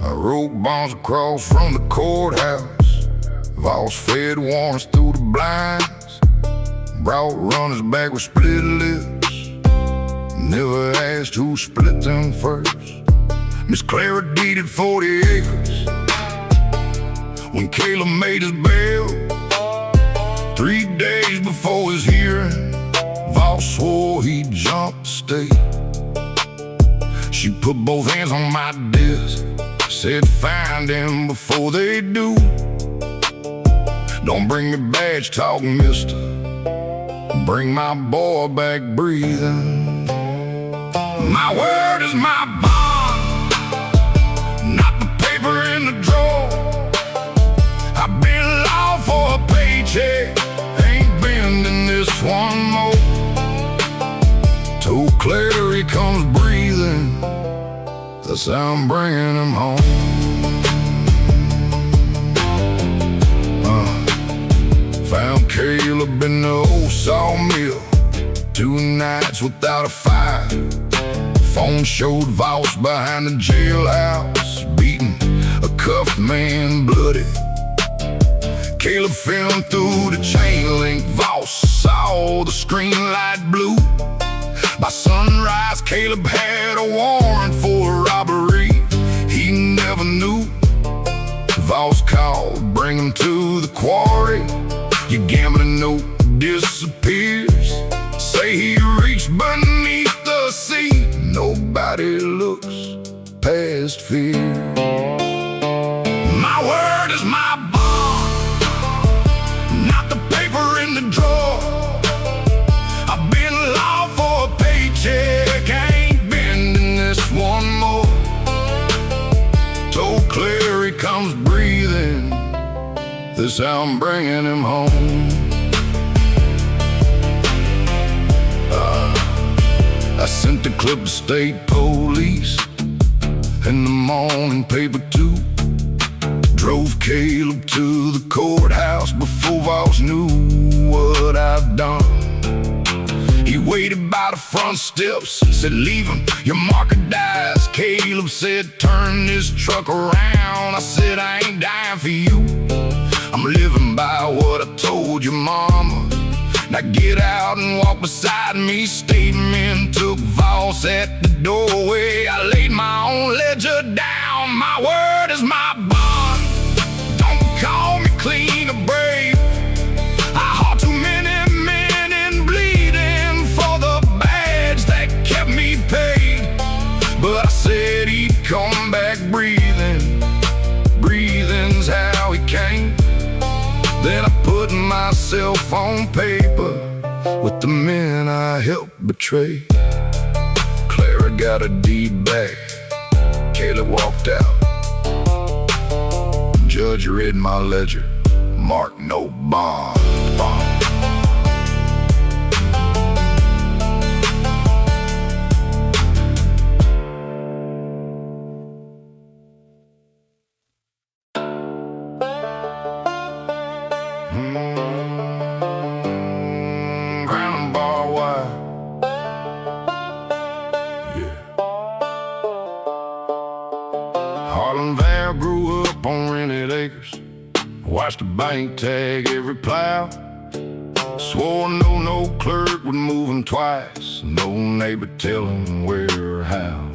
I wrote bonds across from the courthouse. Voss fed warrants through the blinds. Brought runners back with split lips. Never asked who split them first. Miss Clara deeded 40 acres when Caleb made his bail. 3 days before his hearing, Voss swore he'd jump the state. She put both hands on my desk, said find him before they do. Don't bring me badge talk, mister. Bring my boy back breathing. My word is my bond, not the paper in the drawer. I've been law for a paycheck, ain't bending this one more. Told Claire he comes breathing, that's how I'm bringing him home. Found Caleb in the old sawmill, 2 nights without a fire. Phone showed Voss behind the jailhouse, beaten, a cuffed man bloody. Caleb filmed through the chain link, Voss saw the screen light blue. By sunrise, Caleb had a warrant for a robbery he never knew. Voss called, bring him to the quarry. Your gambling note disappears. Say he reached beneath the sea. Nobody looks past fear. My word is my bond, not the paper in the drawer. I've been law for a paycheck, ain't bending this one more. Told Claire he comes breathing, this how I'm bringing him home. I sent the clip to state police, in the morning paper too. Drove Caleb to the courthouse before Voss knew what I'd done. He waited by the front steps, said leave him, your marker dies. Caleb said turn this truck around. I said I ain't dying for you, I'm living by what I told your mama. Now get out and walk beside me. Statement took Voss at the doorway. I laid my own ledger down. My word is my bond. Don't call me clean or brave. I hauled too many men in bleeding for the badge that kept me paid. But I said he'd come back breathing. Breathing's how he came. Then I put myself on paper with the men I helped betray. Clara got a deed back, Caleb walked out. Judge read my ledger, marked no bond. Grew up on rented acres, watched the bank tag every plow. Swore no clerk would move him twice, no neighbor tell him where or how.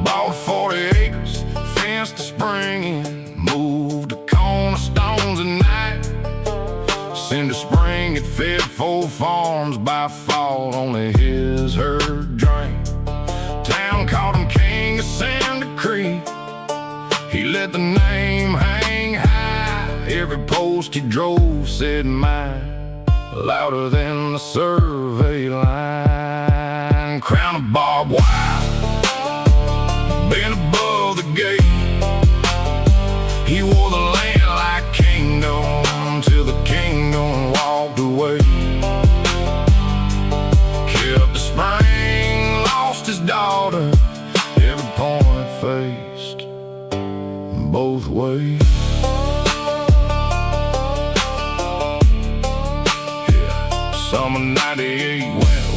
Bought 40 acres, fenced the spring in, moved the cornerstones at night. Cinder Spring had fed 4 farms, by fall only his herd drank. Town called him King of Cinder Creek, he let the name hang high. Every post he drove said mine, louder than the survey line. Crown of barbed wire, been above the gate. He wore the land like kingdom till the kingdom walked away. Kept the spring, lost his daughter, every point faced both ways. in '98,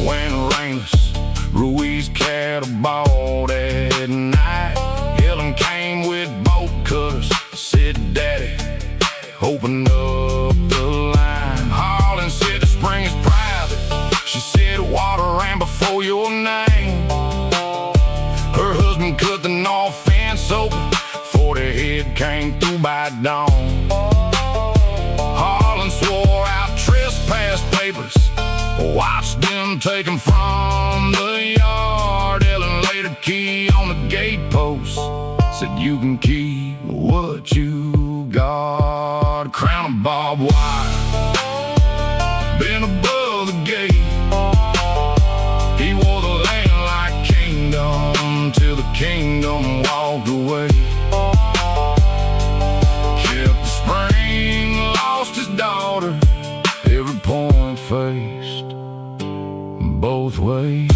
when rainless. Ruiz cattle bought at night. Helen came with boat cutters. Said, Daddy, open up the line. Harlan said the spring is private. She said water ran before your name. Her husband cut the north fence open before the head came through by dawn. Harlan swore out trespass papers. Watched them take 'em from the yard. Ellen laid a key on the gate post. Said you can keep what you got. Crown of barbed wire been above the gate. He wore the land like kingdom till the kingdom walked away. Kept the spring, lost his daughter. Every point faced both ways.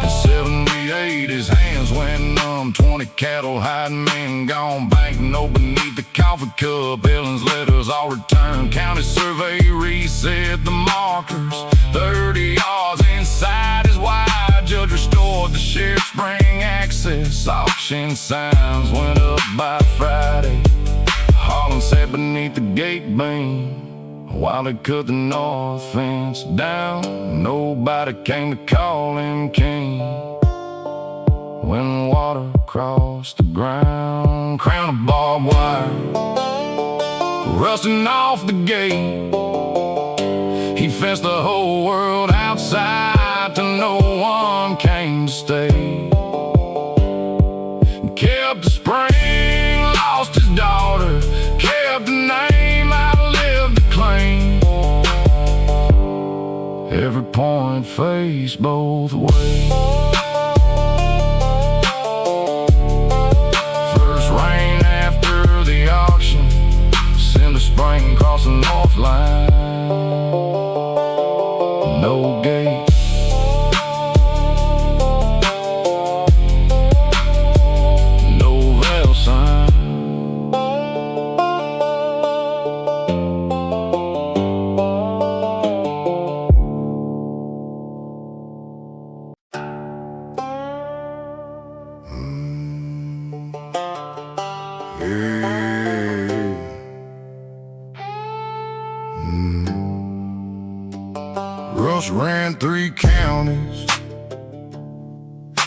In '78 his hands went numb. 20 cattle hiding men gone. Banking open beneath the coffee cup. Ellen's letters all returned. County survey reset the markers. 30 yards inside his wide. Judge restored the sheriff's spring access. Auction signs went up by Friday. Harlan sat beneath the gate beam while they cut the north fence down. Nobody came to call him king. When water crossed the ground, crown of barbed wire rusting off the gate. He fenced the whole world outside till no one came to stay. Kept the spring, lost his daughter. Kept the name, outlived the claim. Every point faced both ways. First rain after the auction sent the spring across the north line. No gate. Russ ran 3 counties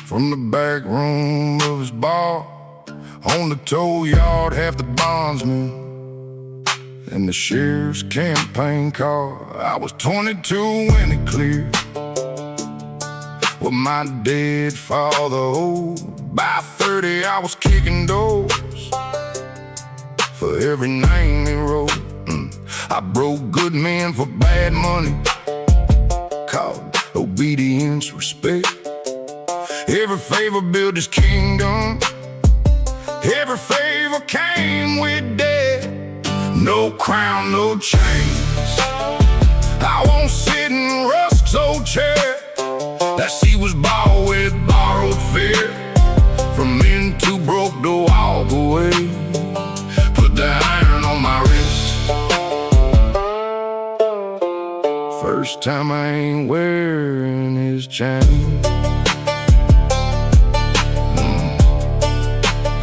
from the back room of his bar. On the tow yard, half the bondsmen in the sheriff's campaign car. I was 22 when it cleared with my dead father old. By 30 I was kicking doors for every name he wrote. I broke good men for bad money, called obedience, respect. Every favor built his kingdom. Every favor came with death. No crown, no chains. I won't sit in Rusk's old chair. That seat was bought with borrowed fear. From men too broke to walk away. Put the iron on my wrist. First time I ain't wearing his chain.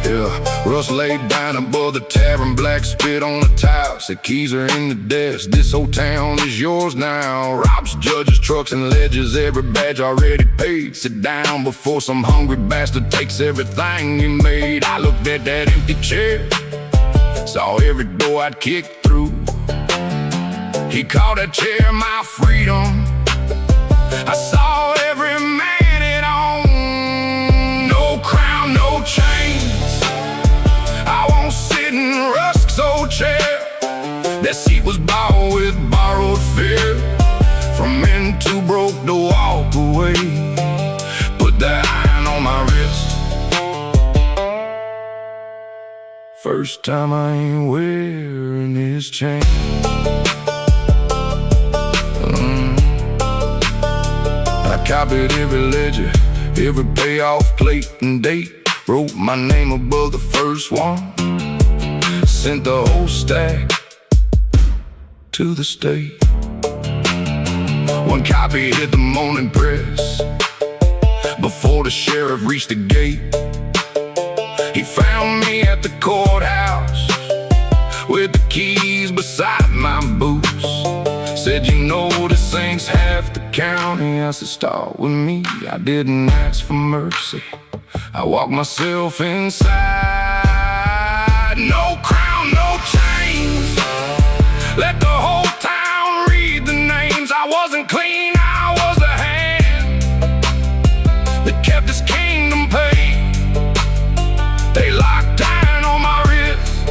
Yeah, Russ laid down above the tavern, black spit on the tile. Said keys are in the desk, this whole town is yours now. Robs judges, trucks and ledgers, every badge already paid. Sit down before some hungry bastard takes everything he made. I looked at that empty chair, saw every door I'd kicked through. He called that chair my freedom. I saw every man it on. No crown, no chains. I won't sit in Rusk's old chair. That seat was bought with borrowed fear. From men too broke to walk away. Put that iron on my wrist. First time I ain't wearing his chain. I copied every ledger, every payoff plate and date. Wrote my name above the first one. Sent the whole stack to the state. One copy hit the morning press before the sheriff reached the gate. He found me at the courthouse with the keys beside my boots. Said, you know, this ain't half the county. I said, start with me. I didn't ask for mercy. I walked myself inside. No crown, no chains. Let the whole town read the names. I wasn't clean, I was the hand that kept this kingdom paid. They locked down on my wrist.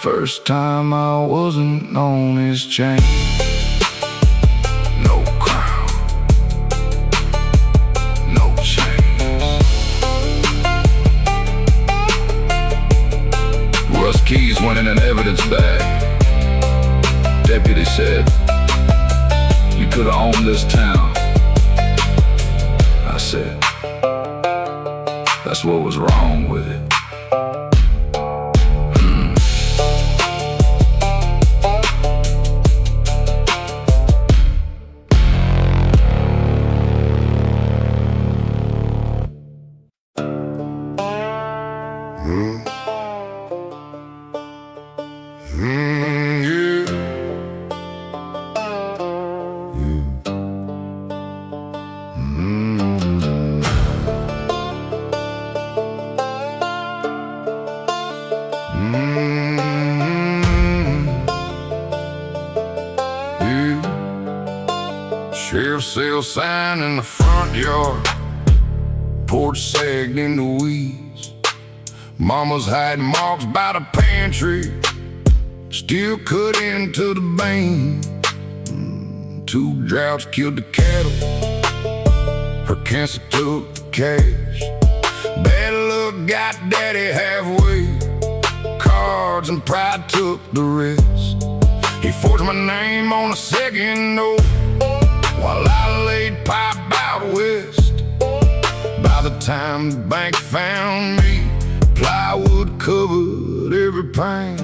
First time I wasn't on his chain. No crown, no chains. Rust keys went in an evidence bag. Deputy said, you could've owned this town. I said, that's what was wrong with it. Sheriff's sale sign in the front yard, porch sagged in the weeds. Mama's hiding marks by the pantry, still cut into the vein. 2 droughts killed the cattle, her cancer took the cash. Bad luck got daddy halfway, cards and pride took the rest. He forged my name on a second note while I laid pipe out west. By the time the bank found me, plywood covered every pane.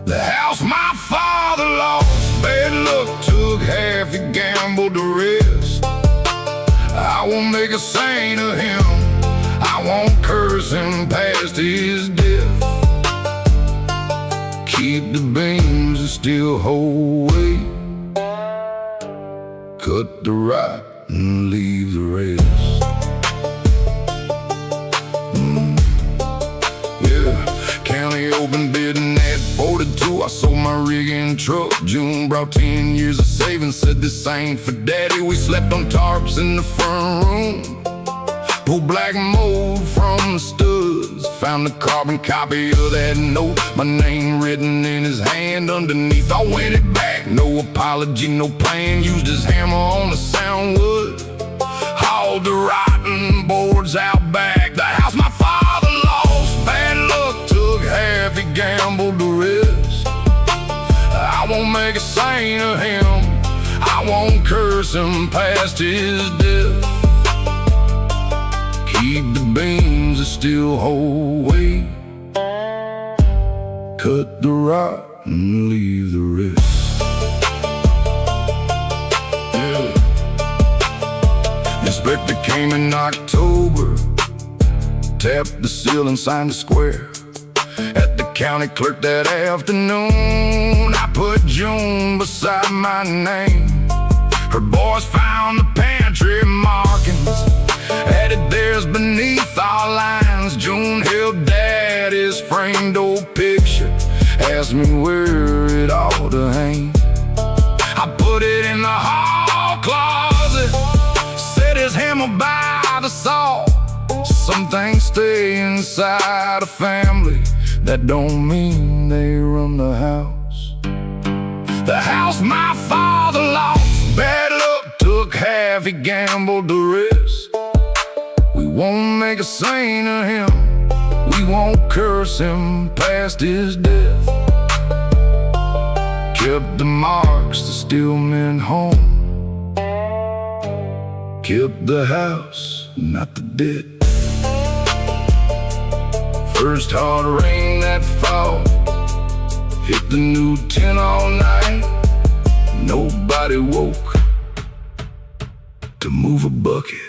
The house my father lost, bad luck took half, he gambled the rest. I won't make a saint of him, I won't curse him past his death. Keep the beams and still hold weight, cut the right and leave the rest. County open bidding at 42. I sold my rig and truck. June brought 10 years of savings. Said this ain't for daddy. We slept on tarps in the front room. Pulled black mold from the studs. Found the carbon copy of that note, my name written in his hand underneath. I went it back, no apology, no plan. Used his hammer on the sound wood, hauled the rotten boards out back. The house my father lost, bad luck took half, he gambled the rest. I won't make a saint of him, I won't curse him past his death. Keep the beams that still hold weight, cut the rot and leave the rest. Inspector came in October, tapped the seal and signed the square. At the county clerk that afternoon, I put June beside my name. Her boys found the pantry markings, added theirs beneath our lines. June held daddy's framed old picture, asked me where it ought to hang. I put it in the hall closet, set his hammer by the saw. Some things stay inside a family, that don't mean they run the house. The house my father lost, bad luck took half, he gambled the rest. We won't make a saint of him, we won't curse him past his death. Kept the marks that still meant home, kept the house, not the debt. First hard rain that fall, Hit the new 10 all night. Nobody woke to move a bucket.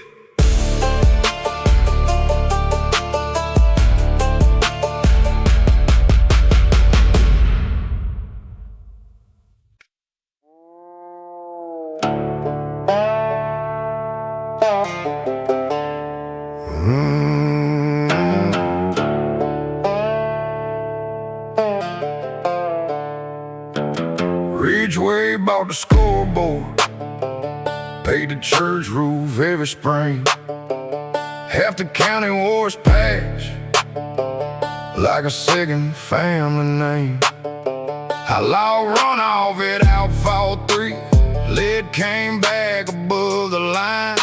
Ridgeway bought the scoreboard, paid the church roof every spring. Half the county wore his patch like a second family name. Outlaw run off at Outlaw 3. Lead came back above the line.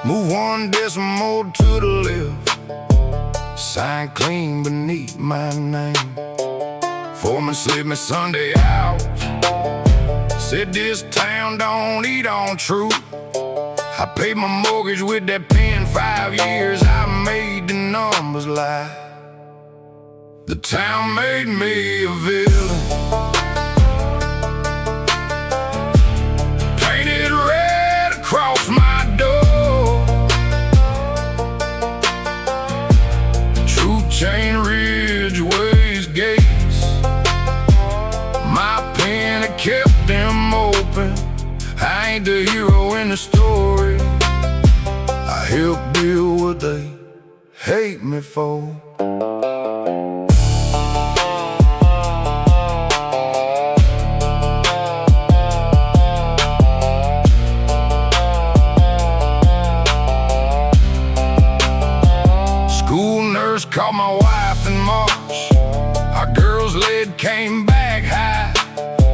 Move one decimal to the left, sign clean beneath my name. Foreman slipped me Sunday out, said this town don't eat on truth. I paid my mortgage with that pen. 5 years I made the numbers lie. The town made me a villain, painted red across my door. Truth chain Ridgeway's gates, my pen had kept them open. I ain't the hero in the story, I helped build what they hate me for. School nurse caught my wife in March. Our girls' lead came back high.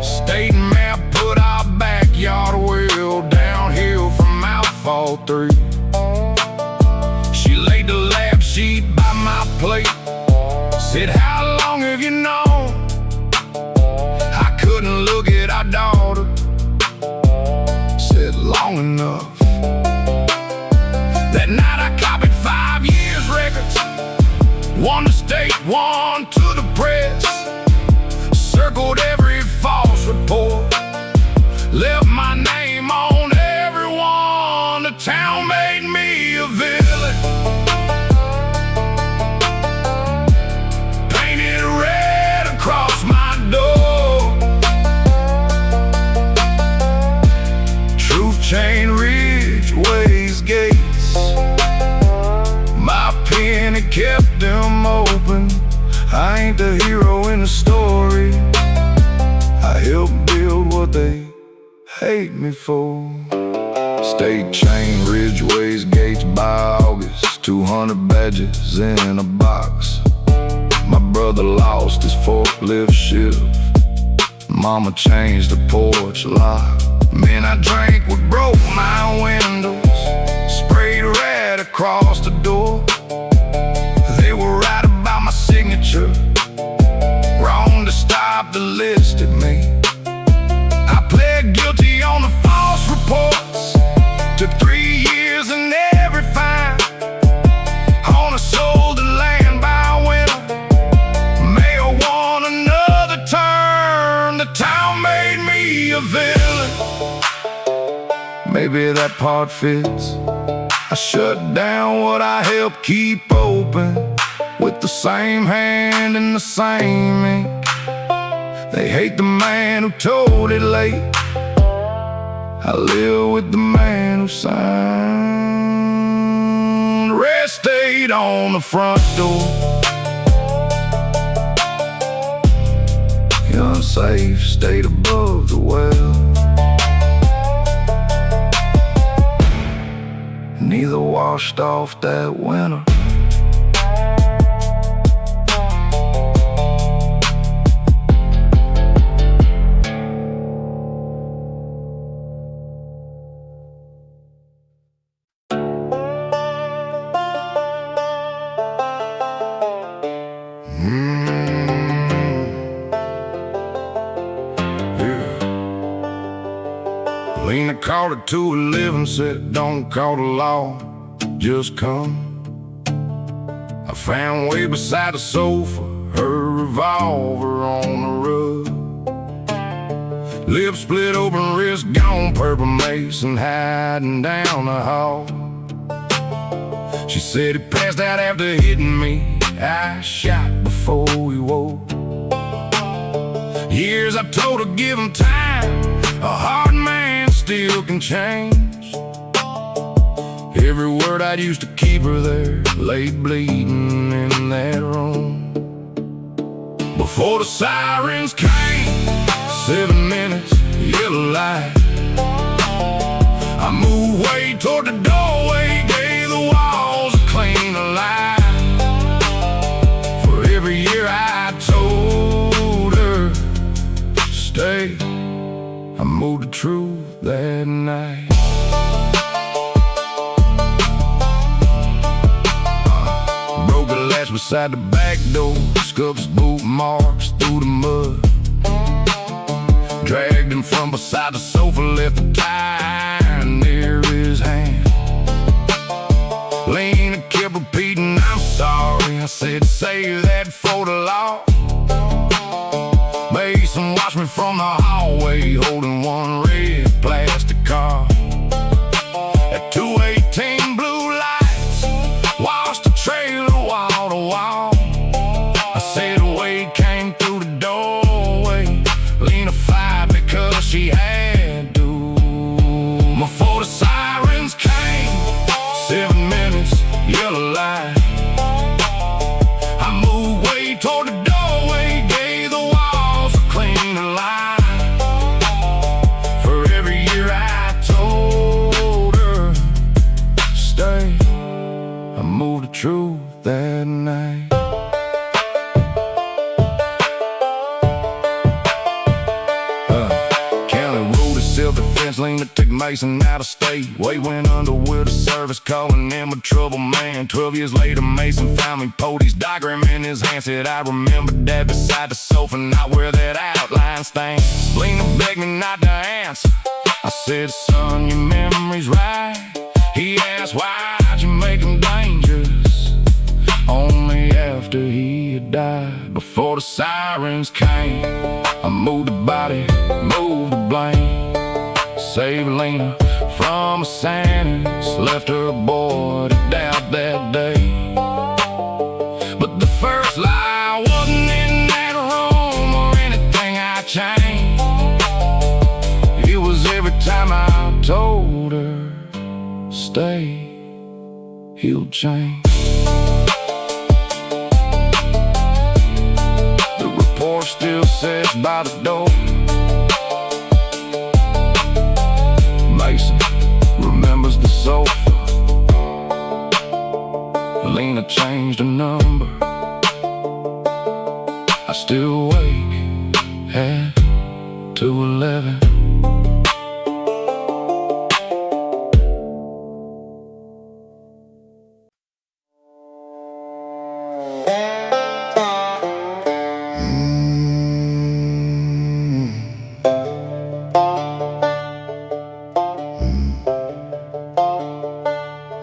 State map put our backyard well downhill from Outlaw 3. She laid the lap sheet by my plate, said, "How long have you known?" I couldn't look at our daughter, said, "Long enough." That night I copied 5 years records, one to state, one to the press. Circled every false report, left my name on everyone. The town made me a villain, painted red across my door. Truth chain Ridgeway's gates, my pen had kept them open. I ain't the hero in the story, I helped build what they hate me for. State chain Ridgeway's gates by August, 200 badges in a box. My brother lost his forklift shift, mama changed the porch lock. Man, I drank what broke my windows, sprayed red across the door. They were right about my signature, wrong to stop the list at me. I pled guilty on the false reports, took 3 years and every fine. Owner sold the land by winter, mayor won another turn. The town made me a villain, maybe that part fits. I shut down what I helped keep open, with the same hand and the same ink. They hate the man who told it late, I live with the man who signed rest date on the front door. You're unsafe, stayed above the well. Neither washed off that winter. Lena called it to 11, said don't call the law, just come. I found way beside the sofa her revolver on the rug. Lips split open, wrist gone, purple mason hiding down the hall. She said he passed out after hitting me. I shot before we woke. Years I told her give him time, a hard man still can change. Every word I used to keep her there lay bleeding in that room. Before the sirens came, 7 minutes, yellow light. I moved way toward the doorway, gave the walls a clean light. For every year I told her stay, I moved the truth that night. Broke the latch beside the back door, scuffs, boot marks through the mud. Dragged him from beside the sofa, left a tie near his hand. Lena kept repeating, I'm sorry. I said, save that for the law. Mason watched me from the hallway, holding one red plastic car. At 218 blue lights, washed the trailer wall to wall. I said a weight came through the doorway. Lena fired because she had to. Before the sirens came, 7 minutes, yellow light. I moved way toward the doorway, gave the walls a clean line. For every year I told her stay, I moved the truth that night. Self-defense, Lena took Mason out of state. Way went under with a service, calling him a trouble man. 12 years later, Mason found me, pulled his diagram in his hand. Said, I remember that beside the sofa, not where that outline stands. Lena begged me not to answer. I said, son, your memory's right. He asked, why'd you make him dangerous? Only after he had died. Before the sirens came, I moved the body, moved the blame. Saved Lena from a sentence, left her boy to doubt that day. But the first lie wasn't in that room or anything I changed. It was every time I told her stay, he'll change. The report still says by the door, Mason remembers the sofa. Lena changed her number. I still wake at 2:11.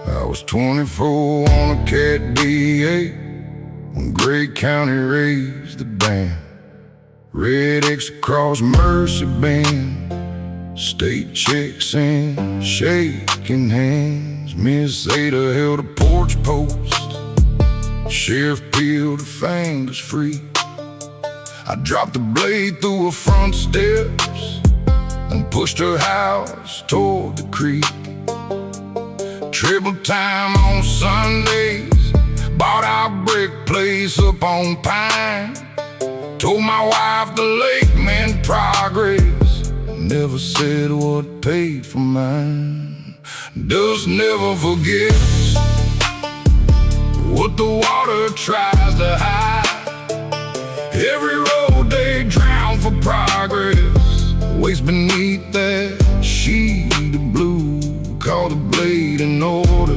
I was 24 on a Cat D8 when Gray County raised the dam. Red X across Mercy Bend, state checks in, shaking hands. Miss Ada held a porch post, sheriff peeled her fingers free. I dropped the blade through her front steps and pushed her house toward the creek. Triple time on Sundays, bought our brick place up on Pine. Told my wife the lake meant progress, never said what paid for mine. Dust never forgets what the water tries to hide. Every road they drown for progress waits beneath that sheet of blue. Call the blade in order.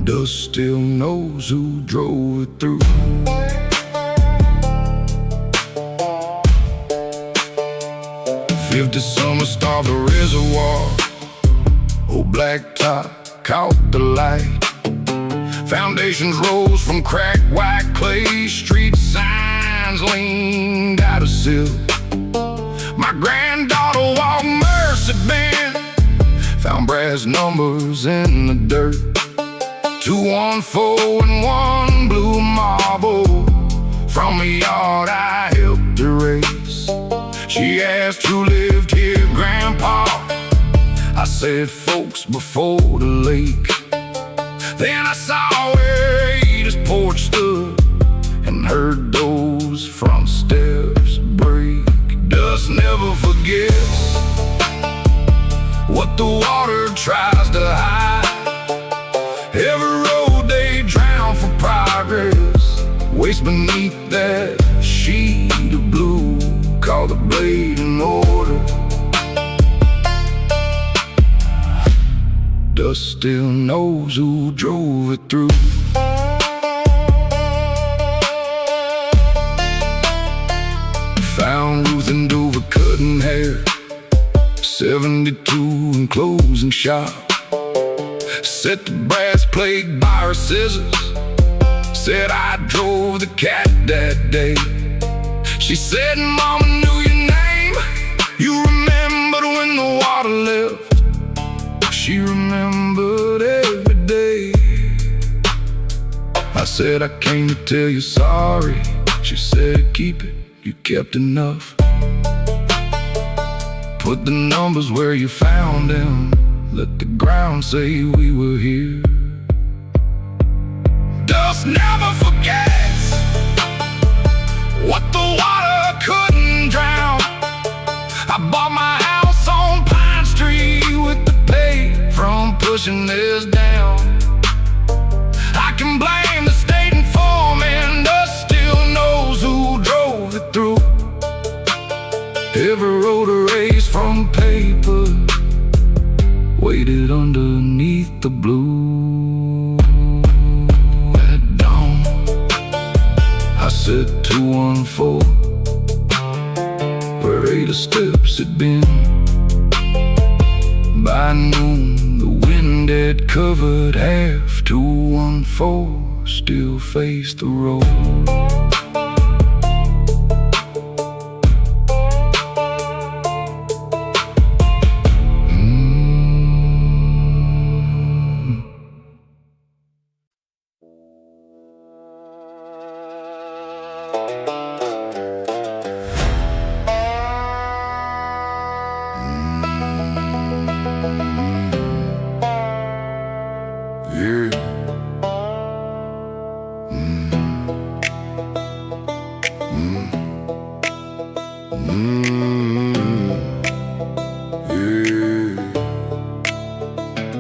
Dust still knows who drove it through. 50 summer starved the reservoir. Old blacktop caught the light. Foundations rose from cracked white clay. Street signs leaned out of silk. My granddaughter walked Mercy Bend, found brass numbers in the dirt. 214 and one blue marble from a yard I helped erase. She asked who lived here, Grandpa. I said folks before the lake. Then I saw where Ada's porch stood and heard those front steps break. Dust never forgets what the water tries to hide. Every road they drown for progress waits beneath that sheet of blue called the blade in order. Dust still knows who drove it through. Found Ruth and Dover cutting hair, 72 and closing shop. Set the brass plate by her scissors. Said I drove the cat that day. She said, Mama knew your name. You remembered when the water left. She remembered every day. I said, I came to tell you sorry. She said, keep it, you kept enough. Put the numbers where you found them. Let the ground say we were here. Dust never forgets what the water couldn't drown. I bought my house on Pine Street with the pay from pushing this down. I can blame the state and foreman. Dust still knows who drove it through. Every road erased from paper waited underneath the blue. At dawn, I said 214, where 8 steps had been. By noon, the wind had covered half. 214 still faced the road.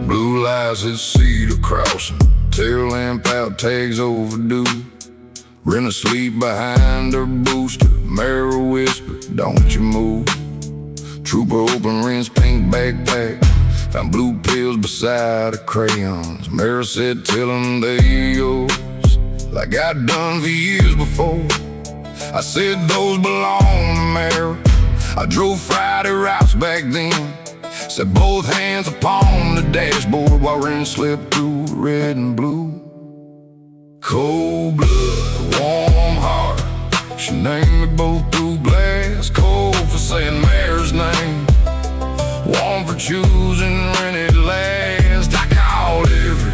Blue lights at Cedar Crossing, tail lamp out, tags overdue. Rent asleep behind her booster, Mara whispered, don't you move. Trooper open rinse pink backpack, found blue pills beside her crayons. Mara said, tell them they yours, like I'd done for years before. I said, those belong to Mara. I drove Friday routes back then. Set both hands upon the dashboard while rain slipped through red and blue. Cold blood, warm heart, she named me both through glass. Cold for saying Mara's name, warm for choosing rented last. I called every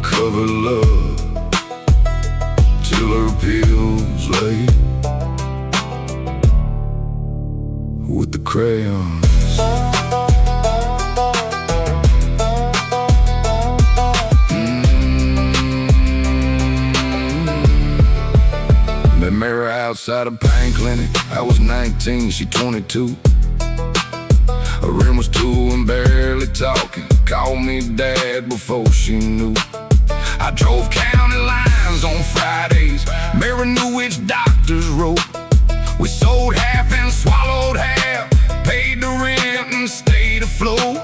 covered love till her pills lay with the crayons. Met Mara outside a pain clinic. I was 19, she 22. Her rim was two and barely talking. Called me dad before she knew. I drove county lines on Fridays. Mara knew which doctors wrote. We sold half and swallowed half, paid the rent and stayed afloat.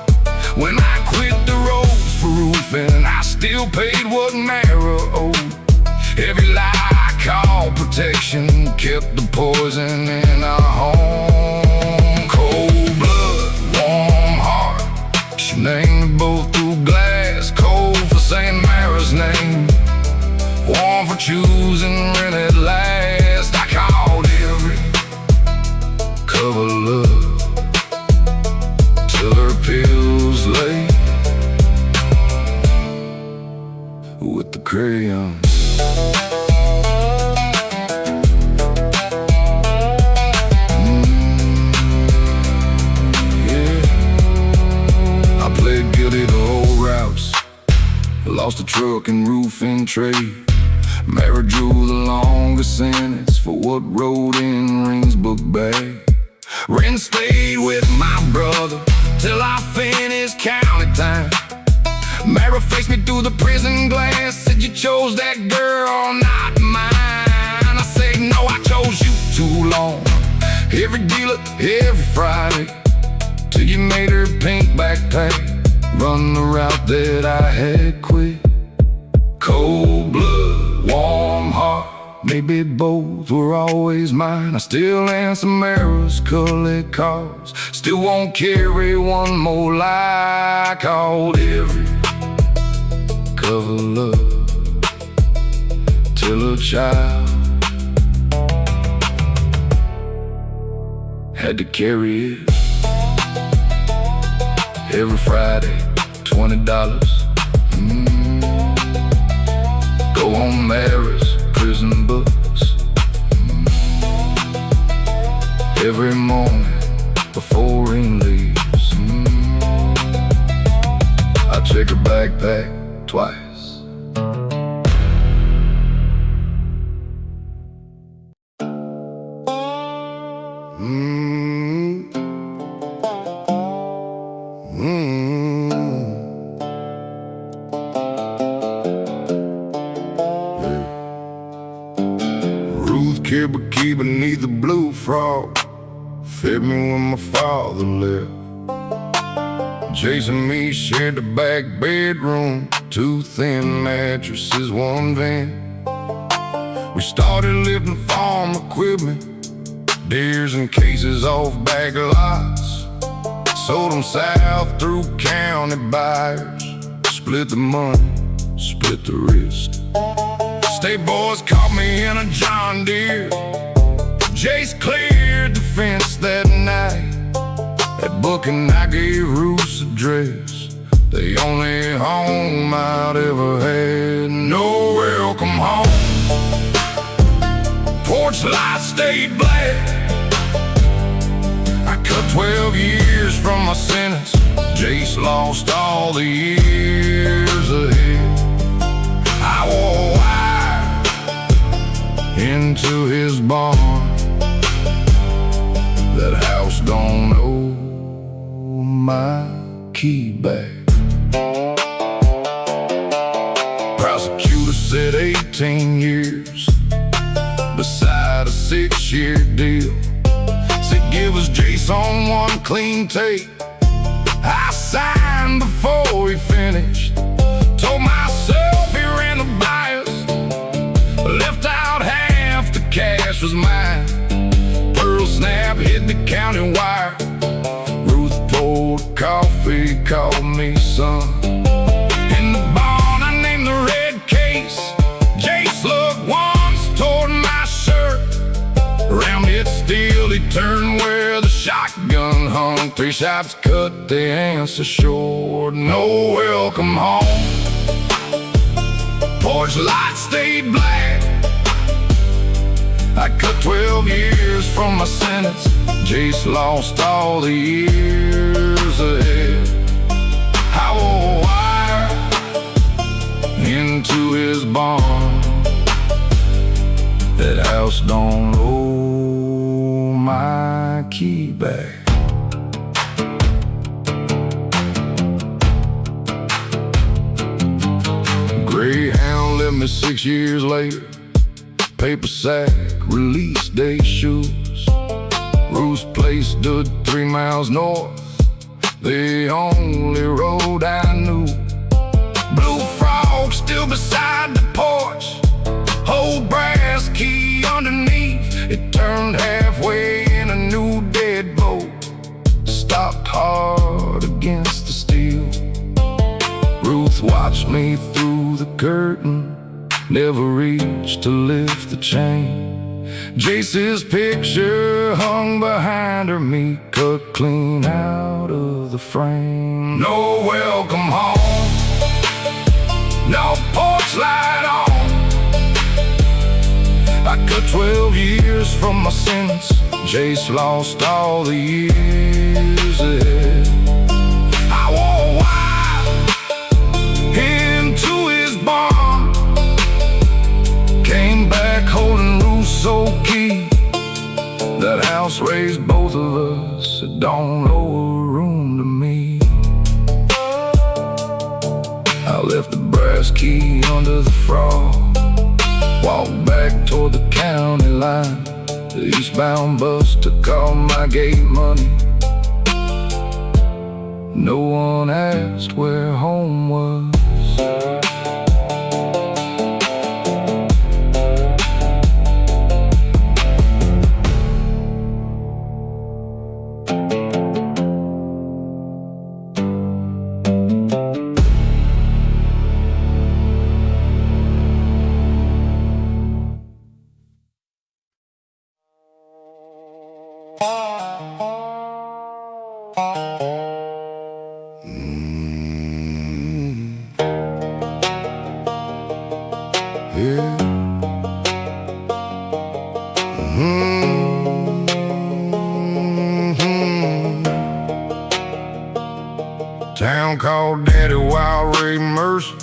When I quit the roads for roofing, I still paid what Mara owed. Every lie I called protection kept the poison in our home. Cold blood, warm heart, she named me both through glass. Cold for saying Mara's his name. One for choosing when at last I called every cover love till her pills lay with the crayon. Yeah, I played guilty to old routes, lost a truck and roofing trade. Married drew the longest sentence for what rode in Rings book bag. Ren stayed with my brother till I finished county time. Mary faced me through the prison glass, said you chose that girl, not mine. I said no, I chose you too long. Every dealer, every Friday, till you made her pink back pay. Run the route that I had quit. Cold blood, warm heart, maybe both were always mine. I still answer mirrors, collect calls, still won't carry one more lie. I called every cover love till a child had to carry it. Every Friday, $20. Go on Mary's prison books. Every morning before rain leaves, I check her backpack twice. Kibbuki beneath the blue frog, fed me when my father left. Jason and me shared the back bedroom, 2 thin mattresses, 1 van. We started lifting farm equipment, deers and cases off back lots. Sold them south through county buyers, split the money, split the risk. State boys caught me in a John Deere. Jace cleared the fence that night. That booking I gave Ruth's address, the only home I'd ever had. No welcome home. Porch light stayed black. I cut 12 years from my sentence. Jace lost all the years ahead. I wore into his barn. That house don't owe my key back. Prosecutor said 18 years beside a 6-year deal. Said give us Jason 1 clean tape. I signed before he finished. Told myself he ran the bias, left out half the cash was mine. Pearl snap hit the county wire. Ruth poured coffee, called me son. In the barn I named the red case. Jace looked once toward my shirt. Around it steel he turned where the shotgun hung. 3 shots cut the answer short. No welcome home. Porch light stayed black. I cut 12 years from my sentence. Jace lost all the years ahead. I wore wire into his barn. That house don't owe my key back. Greyhound left me 6 years later. Paper sack, release day shoes. Ruth's place stood 3 miles north, the only road I knew. Blue frog still beside the porch, old brass key underneath. It turned halfway in a new deadbolt, stopped hard against the steel. Ruth watched me through through the curtain, never reached to lift the chain. Jace's picture hung behind her, me cut clean out of the frame. No welcome home, no porch light on. I cut 12 years from my sentence. Jace lost all the years ahead. I wore white into his barn, came back holding Rousseau key. That house raised both of us, it don't owe a room to me. I left the brass key under the frog, walked back toward the county line. The eastbound bus took all my gate money. No one asked where home was. Yeah. Town called Daddy Wild Ray Mercer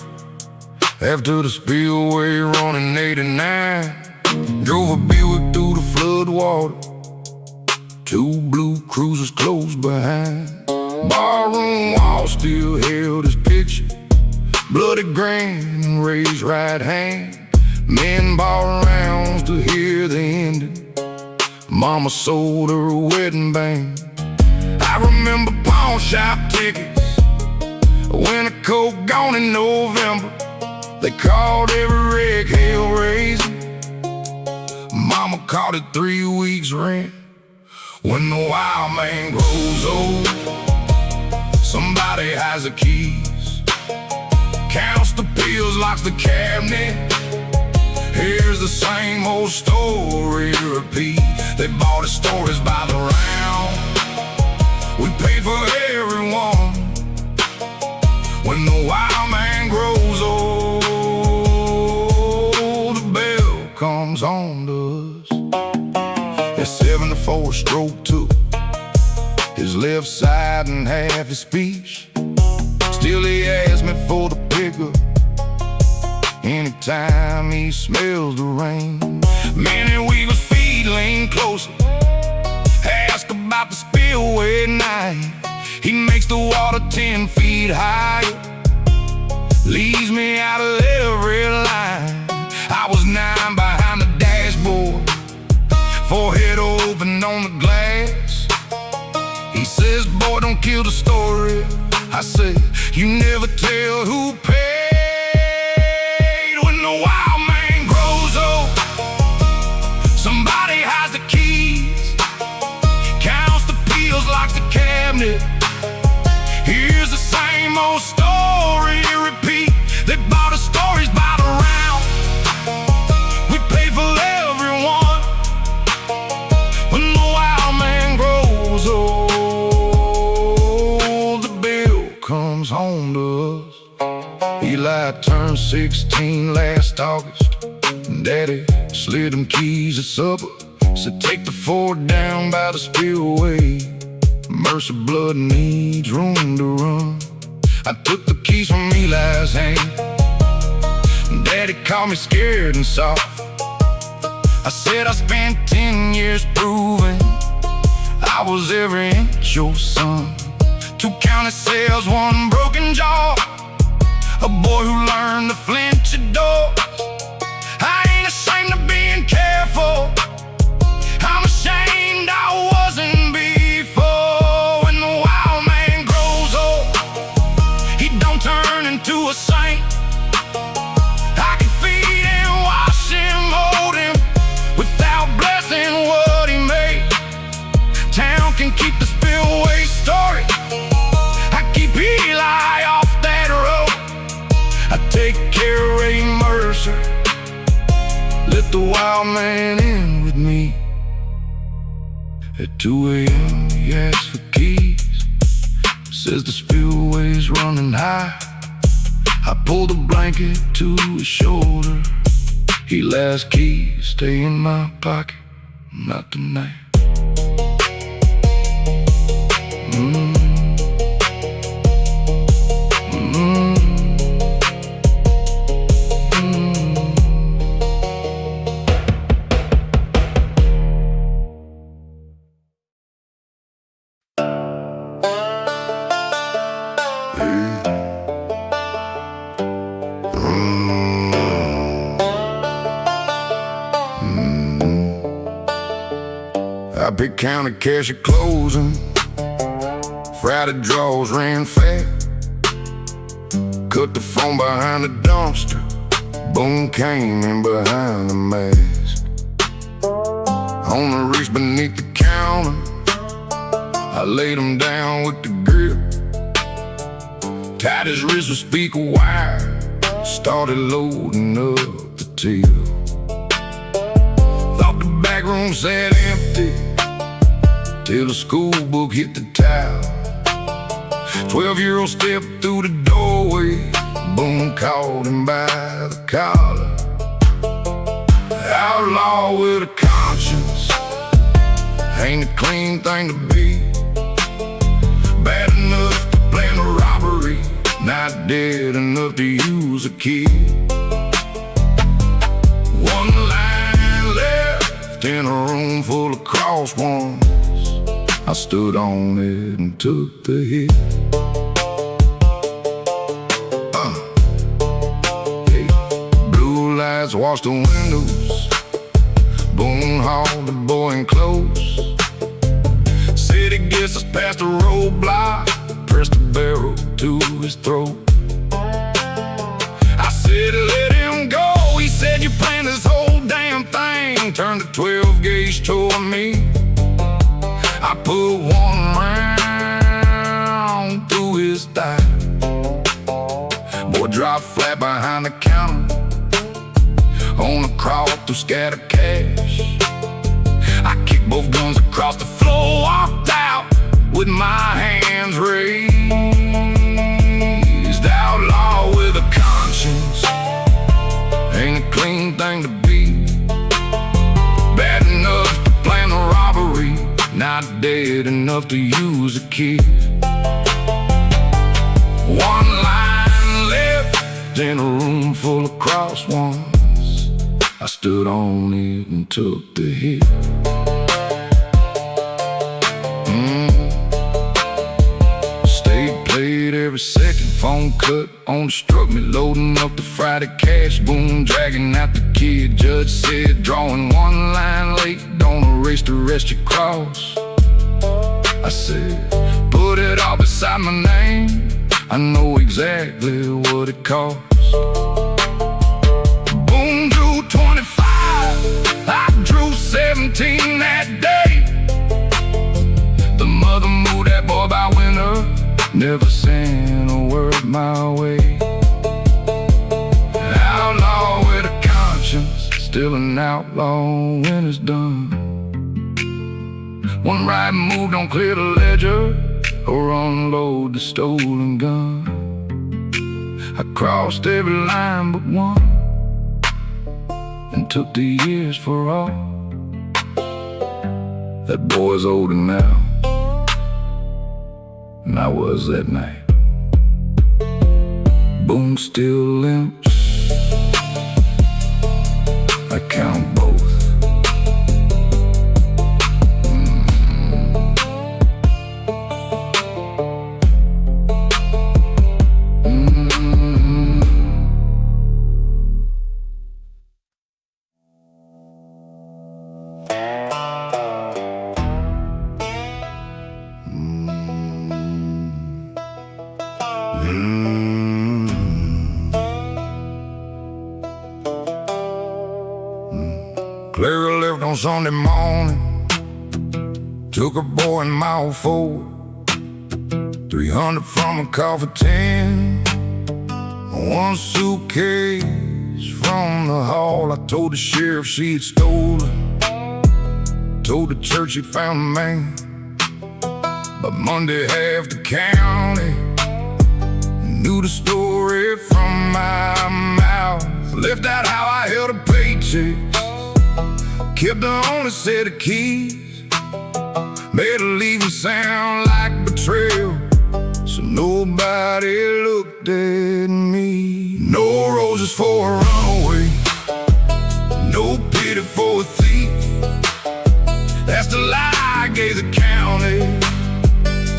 after the spillway running 89. Drove a Buick through the flood water, 2 blue cruisers close behind. Barroom wall still held his picture, bloody grin and raised right hand. Men bought rounds to hear the ending. Mama sold her a wedding band. I remember pawn shop tickets, winter coat gone in November. They called every wreck hell raising. Mama called it 3 weeks rent. When the wild man grows old, somebody has the keys, counts the pills, locks the cabinet. Here's the same old story repeat. They bought his stories by the round. We paid for everyone. When the wild man grows old, the bell comes on to us. At 74 stroke 2, his left side and half his speech. Still he asks me for the pickup anytime he smells the rain. Man, and we was feeling closer, ask about the spillway at night. He makes the water 10 feet higher, leaves me out of every line. I was 9 behind the dashboard, forehead open on the glass. He says, boy, don't kill the story. I say, you never tell who paid. When the wild man grows old, somebody has the keys, counts the pills, locks the cabinet. Here's the same old story repeat. They bought us stories by the round. We paid for everyone. When the wild man grows old, the bill comes home to us. Eli turned 16 last August. Daddy slid him keys at supper, said take the Ford down by the spillway. Mercer blood needs room to run. I took the keys from Eli's hand. Daddy called me scared and soft. I said I spent 10 years proving I was every inch your son. 2 county sales, 1 broken jaw, a boy who learned to flinch at doors. I ain't ashamed of being careful, I'm ashamed I wasn't before. When the wild man grows old, he don't turn into a saint. I can feed him, wash him, hold him, without blessing what he made. Town can keep the spillway story, I keep Eli off that road. I take care outlaw man in with me. At 2 a.m. he asks for keys, says the spillway's running high. I pull the blanket to his shoulder. He last keys stay in my pocket, not tonight. I picked county cash at closing. Friday draws ran fast. Cut the phone behind the dumpster. Boom came in behind the mask. On the reach beneath the counter, I laid him down with the grip. Tied his wrist with speaker wire. Started loading up the till. Thought the back room sat empty till the school book hit the towel. 12-year-old stepped through the doorway. Boom caught him by the collar. Outlaw with a conscience, ain't a clean thing to be. Bad enough to plan a robbery, not dead enough to use a key. One line left in a room full of cross ones. I stood on it and took the hit. Hey. Blue lights washed the windows. Boom hauled the boy in close. Said he gets us past the roadblock. Pressed the barrel to his throat. I said let him go. He said you planned this whole damn thing. Turned the 12 gauge toward me. I put one round through his thigh. Boy dropped flat behind the counter on a crawl through scattered cash. I kicked both guns across the floor, walked out with my hands raised. Outlaw with a conscience, ain't a clean thing to be. Bad enough to plan a robbery, not dead enough to use a key. One line left in a room full of cross ones. I stood on it and took the hit. Stayed played every second. Phone cut on the struck me, loading up the Friday cash. Boom, dragging out the kid. Judge said drawing one line late, don't erase the rest you cross. I said, put it all beside my name. I know exactly what it costs. Boom drew 25, I drew 17 that day. The mother moved that boy by winter, never sent a word my way. Outlaw with a conscience, still an outlaw when it's done. One right move don't clear the ledger or unload the stolen gun. I crossed every line but one and took the years for all. That boy's older now than I was that night. Boom still limps, I count both. Clara left on Sunday morning, took her boy in mile 4. 300 from a car for 10, one suitcase from the hall. I told the sheriff she had stolen, told the church he'd found the man. But Monday half the county knew the story from my mouth. Left out how I held a paycheck, kept the only set of keys, made a leaving sound like betrayal, so nobody looked at me. No roses for a runaway, no pity for a thief. That's the lie I gave the county,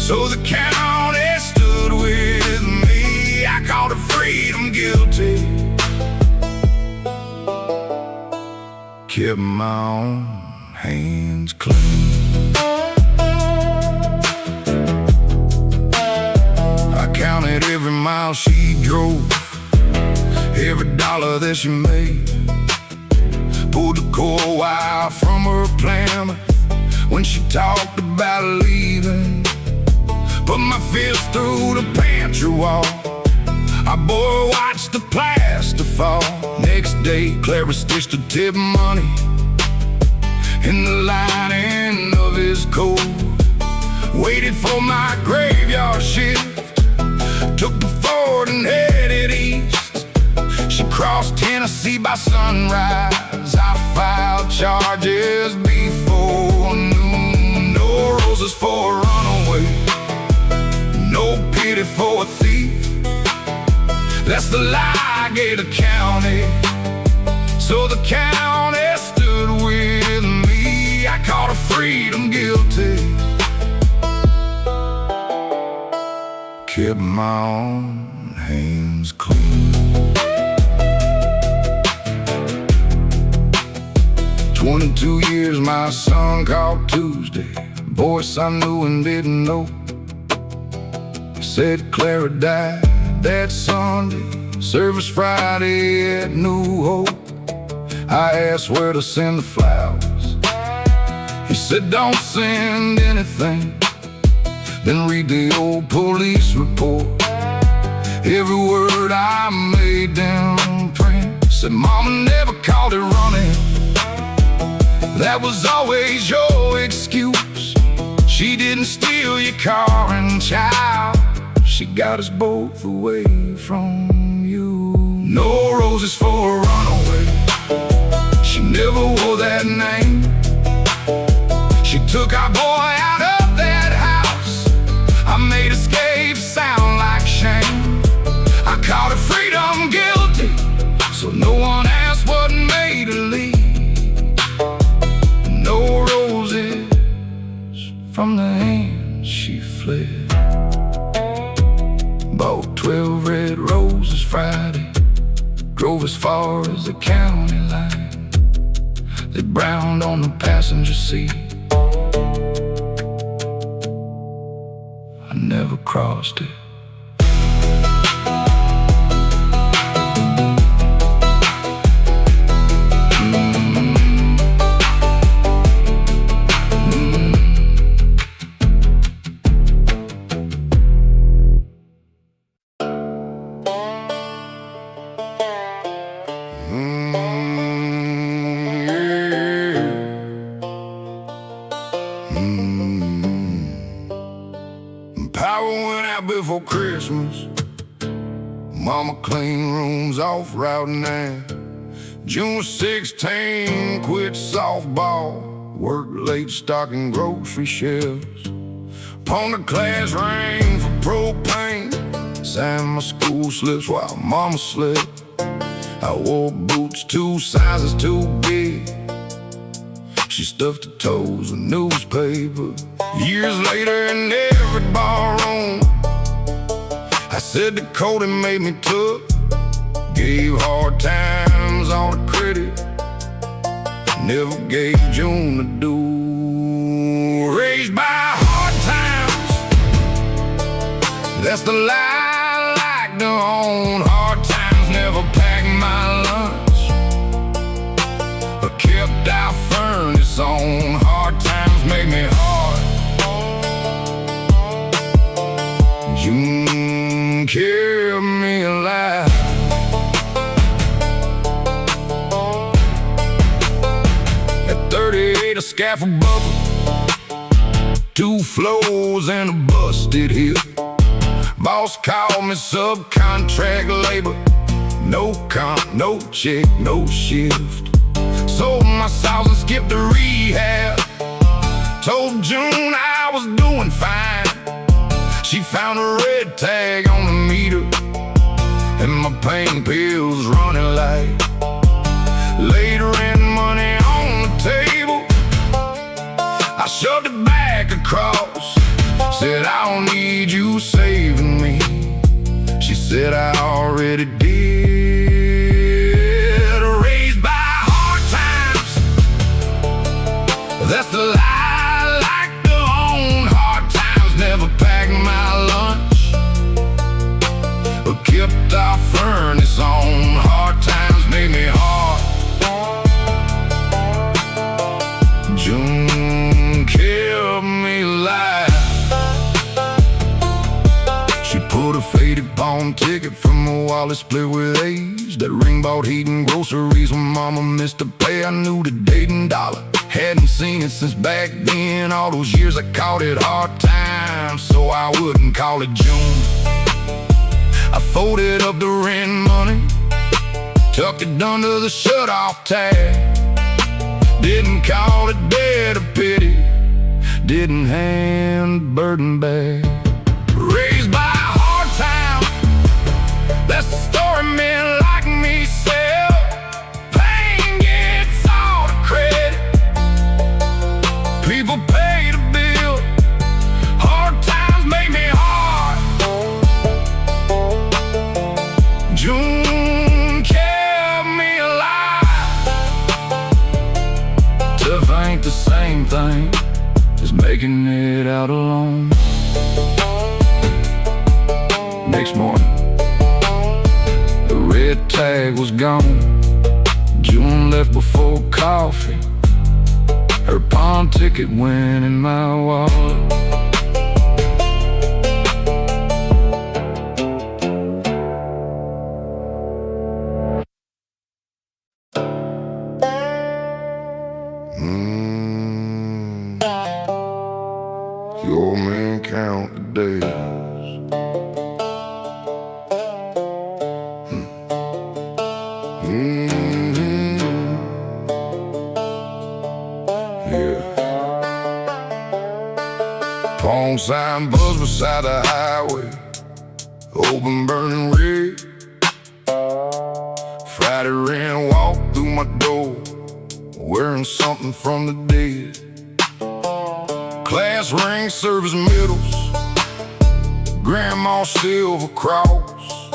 so the county stood with me. I called her freedom guilty, kept my own hands clean. I counted every mile she drove, every dollar that she made, pulled the core wire from her plan when she talked about leaving. Put my fist through the pantry wall, I bore watched the plaster fall. Next day, Clara stitched the tip money in the lining of his coat. Waited for my graveyard shift, took the Ford and headed east. She crossed Tennessee by sunrise, I filed charges before noon. No roses for a runaway, no pity for a thief. That's the lie I gave the county, so the county stood with me. I called her freedom guilty, kept my own hands clean. 22 years my son called Tuesday, voice I knew and didn't know. Said Clara died that Sunday, service Friday at New Hope. I asked where to send the flowers, he said don't send anything, then read the old police report. Every word I made them print. Said mama never called it running, that was always your excuse. She didn't steal your car and child, she got us both away from you. No roses for a runaway, she never wore that name. She took our boy out of that house, I made escape sound like shame. I called her freedom guilty, so no one asked what made her leave. No roses from the hand she fled. Bought 12 red roses Friday, drove as far as the county line. They browned on the passenger seat, I never crossed it. Power went out before Christmas, mama cleaned rooms off Route 9. June 16, quit softball, worked late stocking grocery shelves. Upon the class ring for propane, signed my school slips while mama slept. I wore boots 2 sizes too big, she stuffed her toes with newspaper. Years later in every barroom, I said the coat and made me tough, gave hard times all the credit, never gave June a due. Raised by hard times, that's the lie I like to own. Hard times never packed my lunch, but kept our furnace on. Hard times make me hard, June kept me alive. a scaffold bubble, 2 floors and a busted hip. Boss called me subcontract labor, no comp, no check, no shift. Sold my sauce and skipped the rehab. Told June I was doing fine. She found a red tag on the meter, and my pain pills running light. Laid rent money on the table, I shoved it back across. Said, I don't need you saving me. She said, I already did. Raised by hard times, that's the lie I like to own. Hard times never packed my lunch, but kept our furnace on. Hard times made me hard. June kept me alive. She put a faded pawn ticket from a wallet split with age. That ring bought heat and groceries when mama missed the pay. I knew the date and dollar, hadn't seen it since back then. All those years I called it hard times, so I wouldn't call it June. I folded up the rent money, tucked it under the shut-off tag. Didn't call it debt or pity, didn't hand the burden back. Raised by hard times, that's the story men like me sell. Pain gets all the credit, people pay the bill. Hard times make me hard. June kept me alive. Tough ain't the same thing as making it out alone. Next morning, the red tag was gone. June left before coffee. Her pawn ticket went in my wallet. Your man count the days. Pawn sign buzz beside the highway, open burning red. Friday rain walked through my door, wearing something from the dead. Class ring, service medals, grandma's silver cross.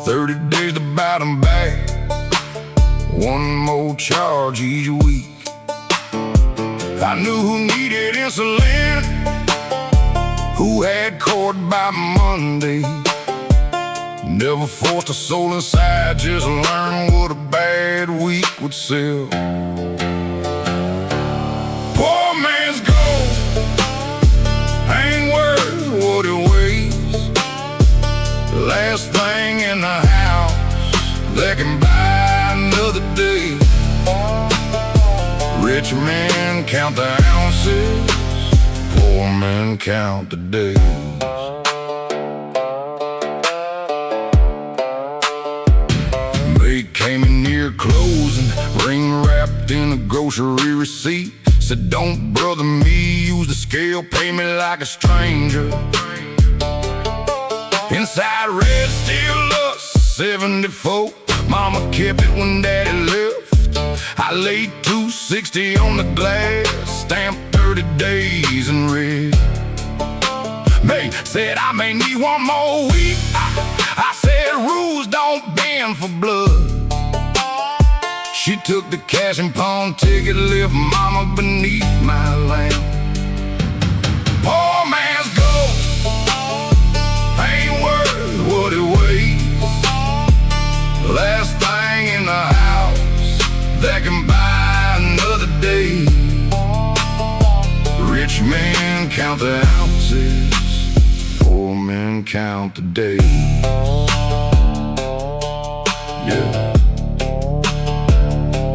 30 days to buy them back, one more charge each week. I knew who needed insulin, who had court by Monday. Never forced a soul inside, just learned what a bad week would sell. Poor man's gold ain't worth what it weighs. The last thing in the house that can buy another day. Rich men count the ounces, poor men count the days. Maid came in near closing, ring wrapped in a grocery receipt. Said, don't brother me, use the scale, pay me like a stranger. Inside red steel lust, 74. Mama kept it when daddy left. I laid $2.60 on the glass, stamped 30 days in red. May said I may need one more week. I said rules don't bend for blood. She took the cash and pawn ticket, left mama beneath my lamp. Poor man's gold ain't worth what it weighs. Last thing in the house that can buy another day. Rich men count the ounces, poor men count the days. Yeah.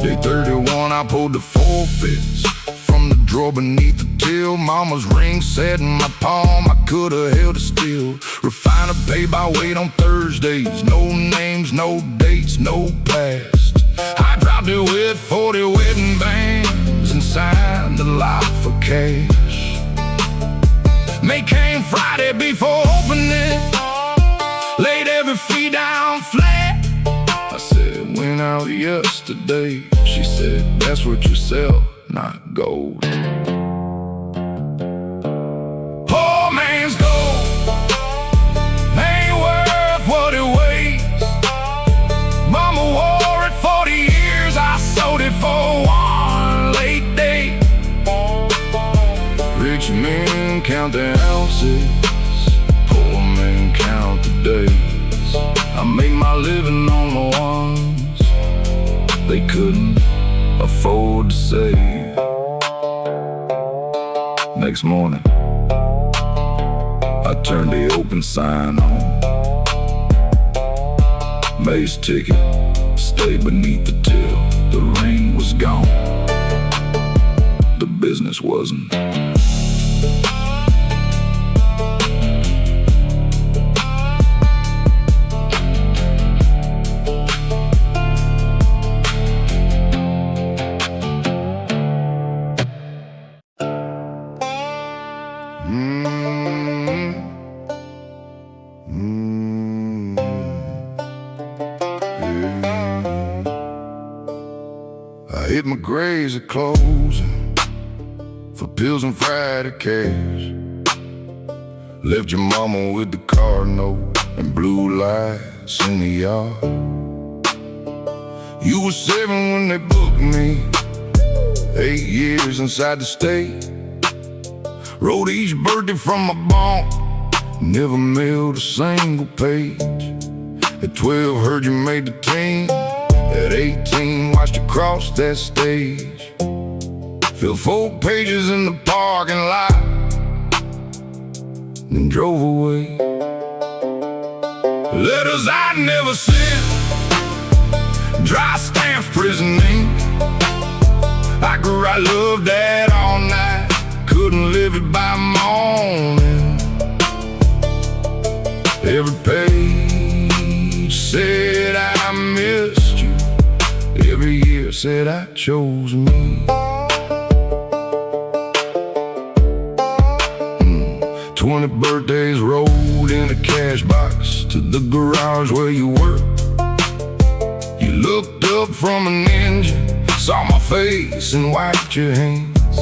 Day 31 I pulled the forfeits from the drawer beneath the till. Mama's ring sat in my palm, I could've held it still. Refiner pay by weight on Thursdays. No names, no dates, no past. I dropped it with 40 wedding bands and signed the lot for cash. May came Friday before opening, laid every fee down flat. I said, went out yesterday. She said, that's what you sell, not gold. Poor man's gold ain't worth what it weighs. Mama wore it 40 years, I sold it for one late day. Rich men count their ounces, poor men count the days. I make my living on the ones they couldn't afford to save. Next morning, I turned the open sign on. May's ticket stayed beneath the till. The rain was gone, the business wasn't. I hit my graves at closing for pills and Friday cash. Left your mama with the car note and blue lights in the yard. You were 7 when they booked me, 8 years inside the state. Wrote each birthday from my bunk, never mailed a single page. At 12 heard you made the team. At 18 watched you cross that stage. Filled 4 pages in the parking lot, then drove away. Letters I never sent, dry stamps, prison ink. I could write love that all night, couldn't live it by morning. Every page said I missed you, every year said I chose me. 20 birthdays rolled in a cash box to the garage where you worked. You looked up from an engine, saw my face and wiped your hands.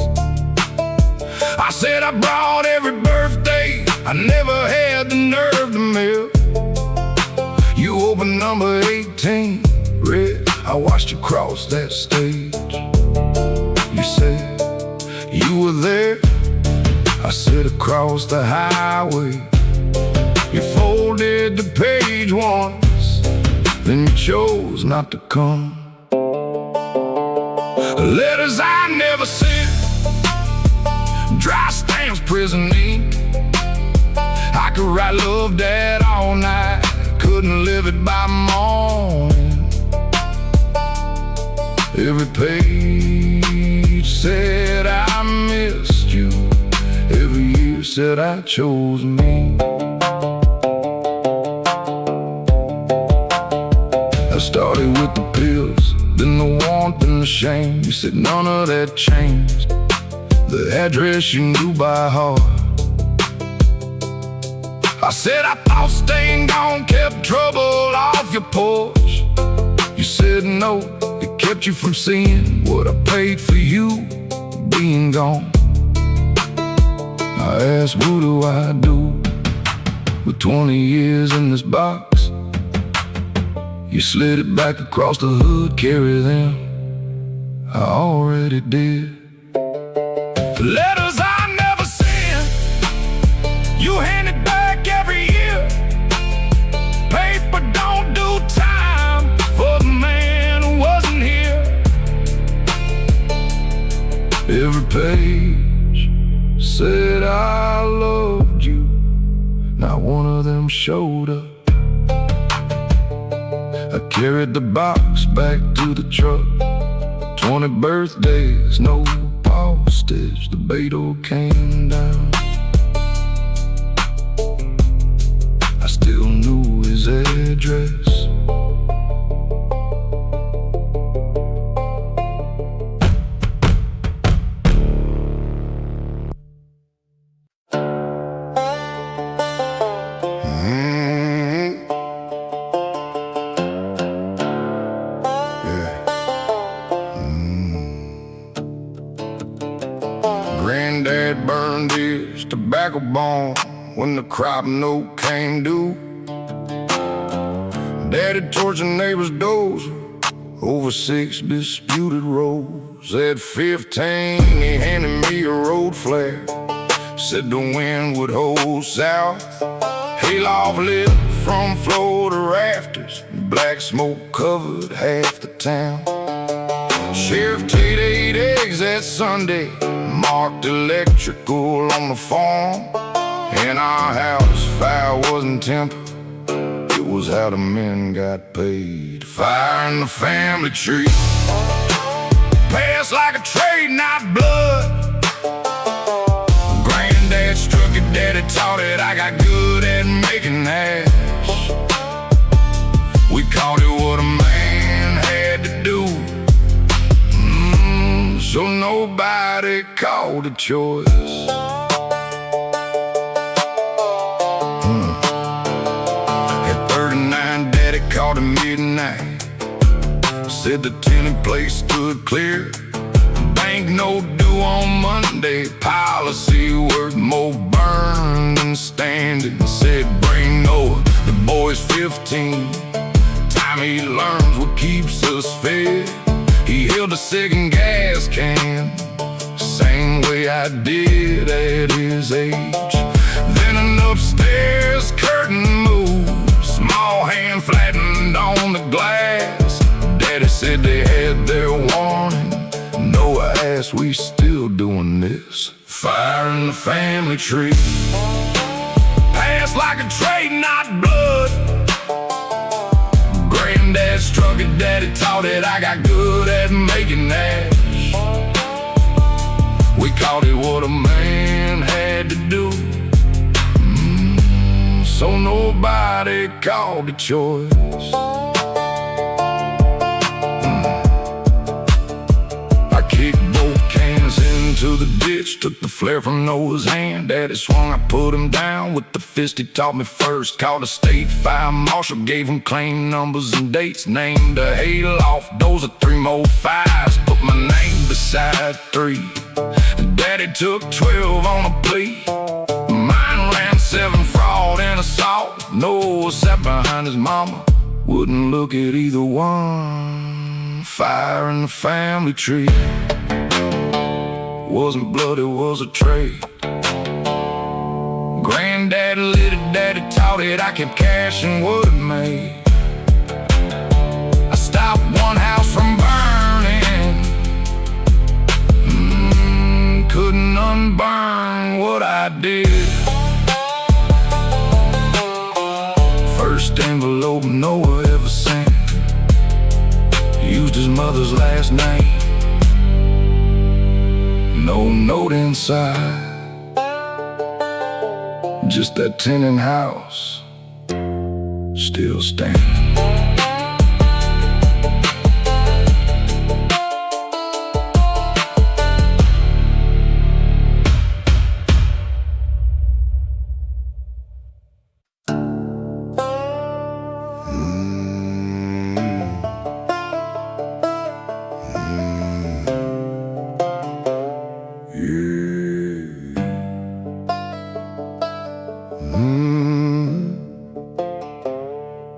I said I brought every birthday, I never had the nerve to mail. You opened number 18, read, I watched you cross that stage. You said you were there, I said across the highway. You folded the page once, then you chose not to come. Letters I never sent, dry stamps, prison ink. I could write love that all night, couldn't live it by morning. Every page said I missed you, every year said I chose me. I started with the pills, then the warmth and the shame. You said none of that changed, the address you knew by heart. I said I thought staying gone kept trouble off your porch. You said no, it kept you from seeing what I paid for you being gone. I asked, what do I do with 20 years in this box? You slid it back across the hood, carry them, I already did. Letters I never sent, you handed back every year. Paper don't do time for the man who wasn't here. Every page said I loved you, not one of them showed up. I carried the box back to the truck, 20 birthdays, no postage, the Beto came down. I still knew his address. Granddad burned his tobacco bomb when the crop note came due. Daddy torched the neighbor's dozer over 6 disputed rows. At 15, he handed me a road flare, said the wind would hold south. Hayloft lit from floor to rafters, black smoke covered half the town. Sheriff Tate ate eggs that Sunday, marked electrical on the farm. In our house, fire wasn't temper, it was how the men got paid. Fire in the family tree, passed like a trade, not blood. Granddad struck it, daddy taught it, I got good at making hash. We called it what a man had to do, so nobody called it choice. At 39, daddy called at midnight, said the tenant place stood clear. Bank note due on Monday, policy worth more burn than standing. Said bring Noah, the boy's 15, time he learns what keeps us fed. He held a second gas can, same way I did at his age. Then an upstairs curtain moved, small hand flattened on the glass. Daddy said they had their warning, Noah asked, we still doing this? Fire in the family tree, passed like a trade, not blood. Granddad struck it, daddy taught it, I got good at making ash. We called it what a man had to do, so nobody called it choice. I kicked both cans into the ditch, took the flare from Noah's hand. Daddy swung, I put him down with the fist he taught me first. Called a state fire marshal, gave him claim numbers and dates. Named a hayloft, those are 3 more 5s. Put my name beside 3. Daddy took 12 on a plea. Mine ran 7 fraud and assault. Noah sat behind his mama, wouldn't look at either one. Fire in the family tree, wasn't blood, it was a trade. Granddad lit it, daddy taught it, I kept cashing what it made. I stopped one house from burning, couldn't unburn what I did. First envelope Noah ever sent, used his mother's last name. No note inside, just that tenant house still standing.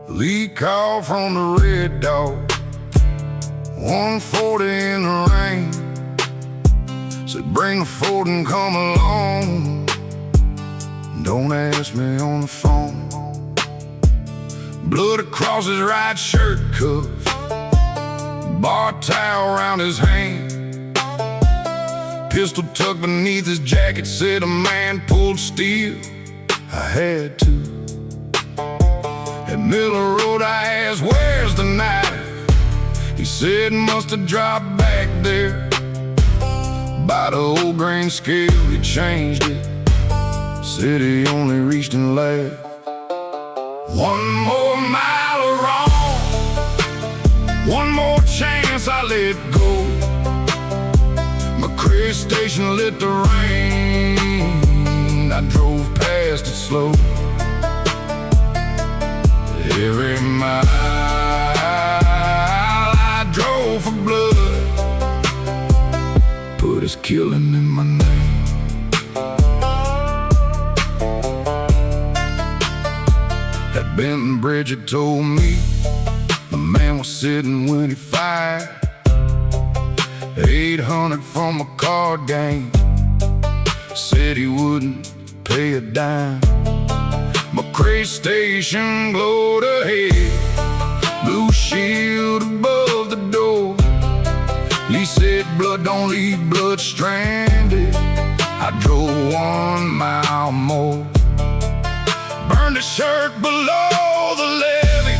Lee called from the Red Dog, 140 in the rain. Said bring the Ford and come along, don't ask me on the phone. Blood across his right shirt cuff, bar towel around his hand, pistol tucked beneath his jacket. Said a man pulled steel, I had to. At Miller Road I asked, where's the knife? He said must have dropped back there by the old grain scale. He changed it, said he only reached and left one more mile wrong, one more chance I let go. McCray station lit the rain, I drove past it slow. Every mile I drove for blood, put his killing in my name. That Benton Bridge had told me the man was sitting when he fired. 800 from a card game, said he wouldn't pay a dime. McCray station glowed ahead, blue shield above the door. He said blood don't leave blood stranded. I drove 1 mile more, burned the shirt below the levee,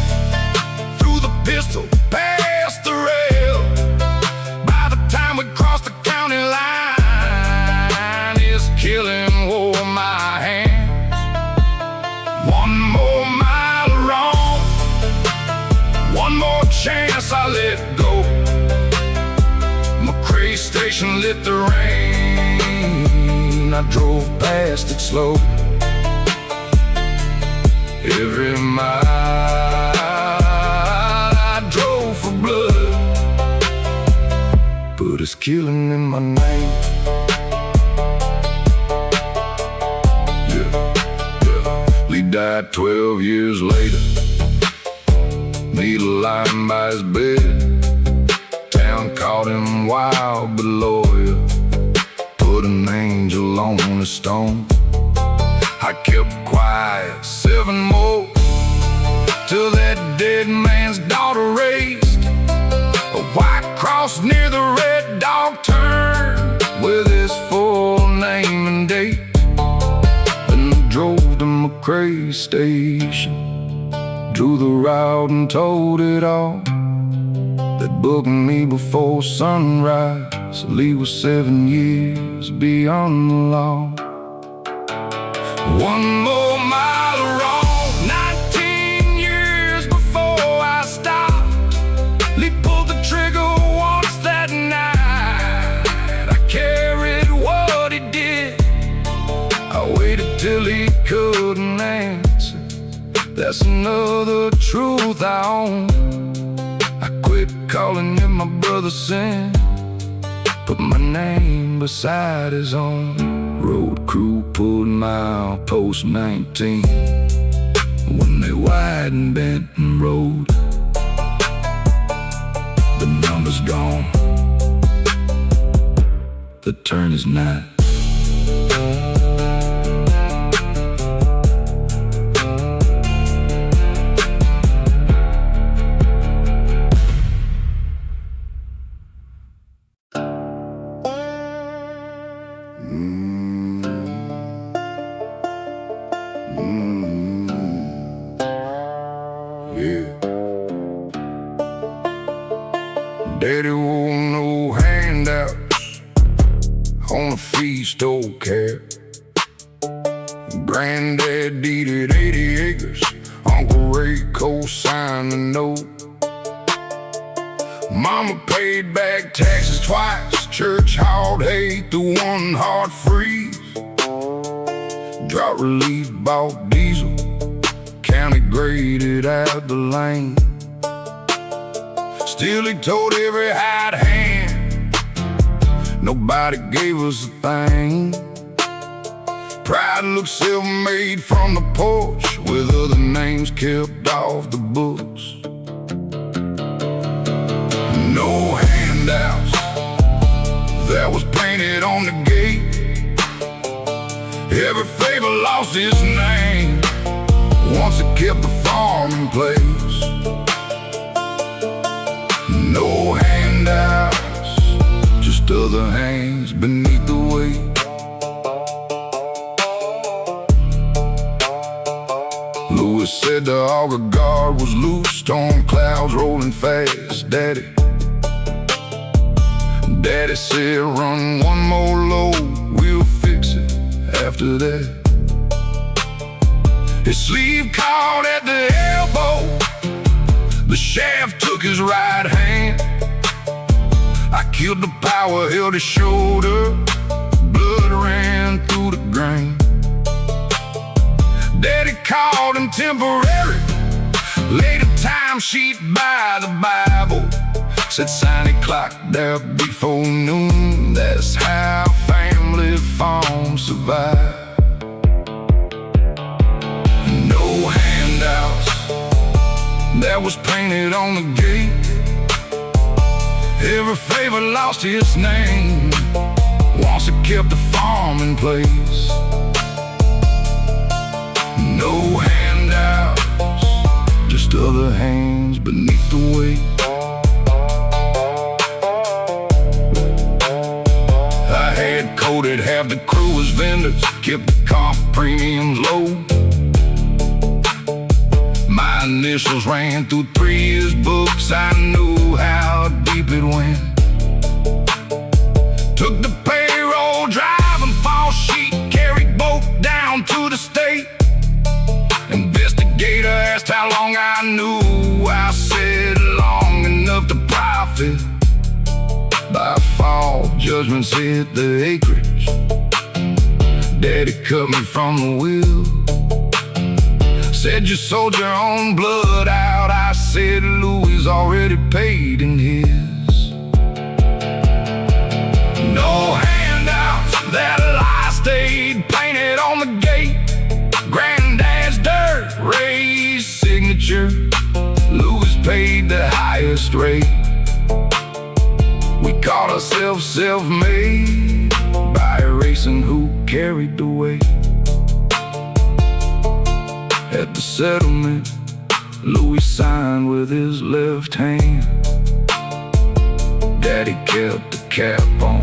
threw the pistol past the rail. By the time we crossed the county line, his killing wore my hand. 1 more mile wrong, 1 more chance I let go. McCray station lit the rain, I drove past it slow. Every mile I drove for blood, put his killing in my name. He died 12 years later, needle lying by his bed. Town caught him wild but loyal, put an angel on a stone. I kept quiet 7 more, till that dead man's daughter raised a white cross near the Red Dog turn with his full name and date. Drove to McCray station, drew the route and told it all. They booked me before sunrise, Lee was 7 years beyond the law. 1 more mile wrong, 19 years before I stopped. Lee pulled the trigger once that night. I carried what he did, I waited till he couldn't answer. That's another truth I own. I quit calling him my brother sin, put my name beside his own. Road crew pulled milepost 19 when they widened Benton Road. The number's gone, the turn is not. Daddy wore no handouts on a feast, don't care. Granddad deeded 80 acres, Uncle Ray co-signed the note. Mama paid back taxes twice, church hauled hay through 1 hard freeze. Drought relief bought diesel, county graded out the lane. Still he told every hired hand, nobody gave us a thing. Pride looked self-made from the porch, with other names kept off the books. No handouts, that was painted on the gate. Every favor lost its name, once it kept the farm in place. No handouts, just other hands beneath the weight. Lewis said the auger guard was loosed, storm clouds rolling fast. Daddy said, run one more load, we'll fix it after that. His sleeve caught at the elbow, the shaft took his right hand. I killed the power, held his shoulder, blood ran through the grain. Daddy called him temporary, laid a time sheet by the Bible, said sign it, clock there before noon. That's how family farms survive. No handouts, that was painted on the gate. Every favor lost its name once it kept the farm in place. No handouts, just other hands beneath the weight. I had coded half the crew as vendors, kept the comp premiums low. My initials ran through 3 years' books, I knew how deep it went. Took the payroll, driving fall sheet, carried boat down to the state. Investigator asked how long I knew, I said long enough to profit. By fall, judgments hit the acreage. Daddy cut me from the wheel, said you sold your own blood out. I said Louis already paid in his. No handouts, that lie stayed painted on the gate. Granddad's dirt raised signature, Louis paid the highest rate. We called ourselves self-made by erasing who carried the weight. At the settlement, Louis signed with his left hand. Daddy kept the cap on.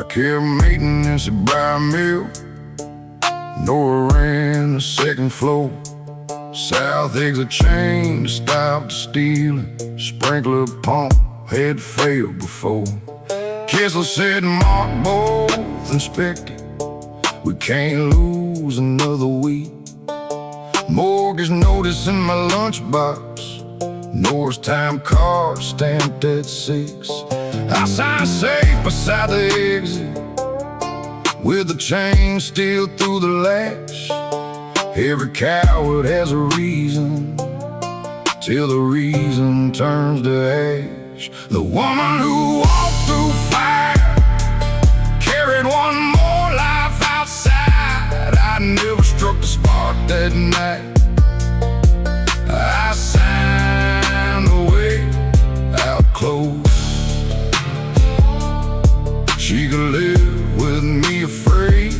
Care maintenance at Briar Mill, Nora ran the second floor. South exit chain to stop the stealing, sprinkler pump had failed before. Kessler said mark both inspected, we can't lose another week. Mortgage notice in my lunchbox, Nora's time card stamped at 6. I signed safe beside the exit, with the chain still through the latch. Every coward has a reason, till the reason turns to ash. The woman who walked through fire carried one more life outside. I never struck the spark that night. I signed away out close. She could live with me afraid,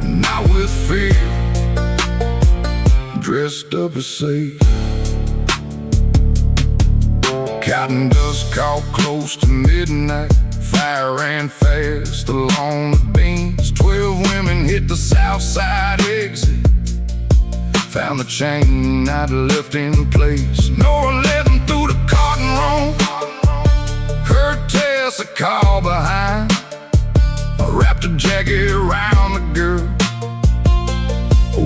not with fear, dressed up as safe. Cotton dust caught close to midnight, fire ran fast along the beams. 12 women hit the south side exit, found the chain I'd left in place. Nora led them through the cotton room, heard Tess a call behind. I wrapped a jacket around the girl,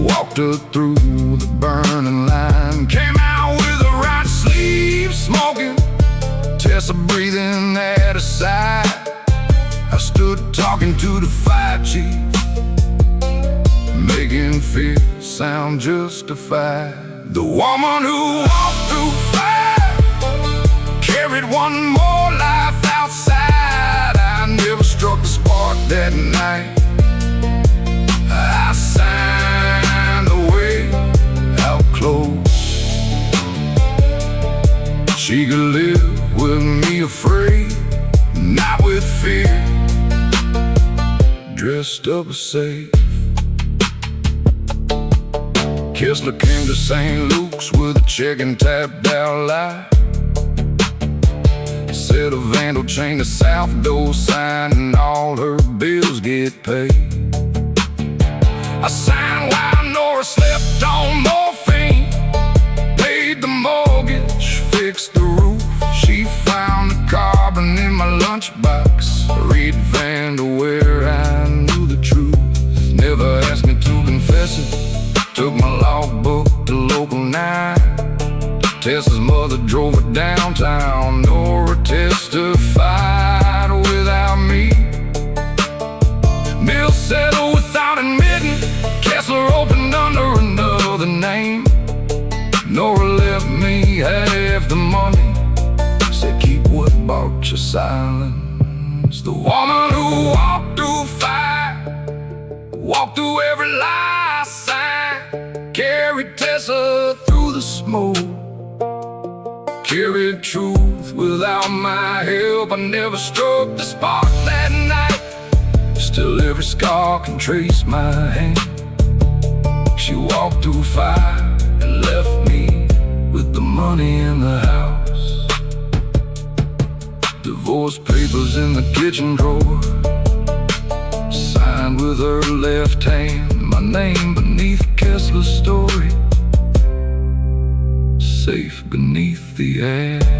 walked her through the burning line. Came out with her right sleeve smoking, Tessa breathing at her side. I stood talking to the fire chief, making fear sound justified. The woman who walked through fire carried one more life outside. I never struck the spark that night. I signed away out close. She could live with me afraid, rest of us safe. Kessler came to St. Luke's with a check and tapped out light. Said a vandal chained the south door sign and all her bills get paid. I signed while Nora slept on morphine, paid the mortgage, fixed the roof. She found the carbon in my lunchbox. Read Vandal where I knew the truth. Never asked me to confess it. Took my logbook to local 9. Tessa's mother drove her downtown. Nora testified without me. Bill settled without admitting. Kessler opened under another name. Nora left me half the money. Said keep what bought your silence. The woman who walked through fire, walked through every lie sign, carried Tessa through the smoke, carried truth without my help. I never struck the spark that night. Still every scar can trace my hand. She walked through fire and left me with the money in the house. Divorce papers in the kitchen drawer, signed with her left hand. My name beneath Kessler's story, safe beneath the ash.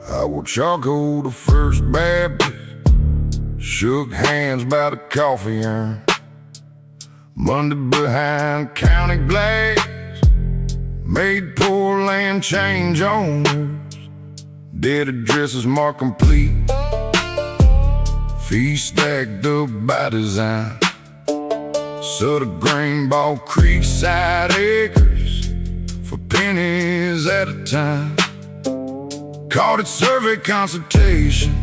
I watched y'all go to First Baptist, shook hands by the coffee urn, Monday behind county glass, made poor land change owners, dead addresses marked complete, fees stacked up by design, Sutter grain bought creekside acres for pennies at a time. Called it survey consultation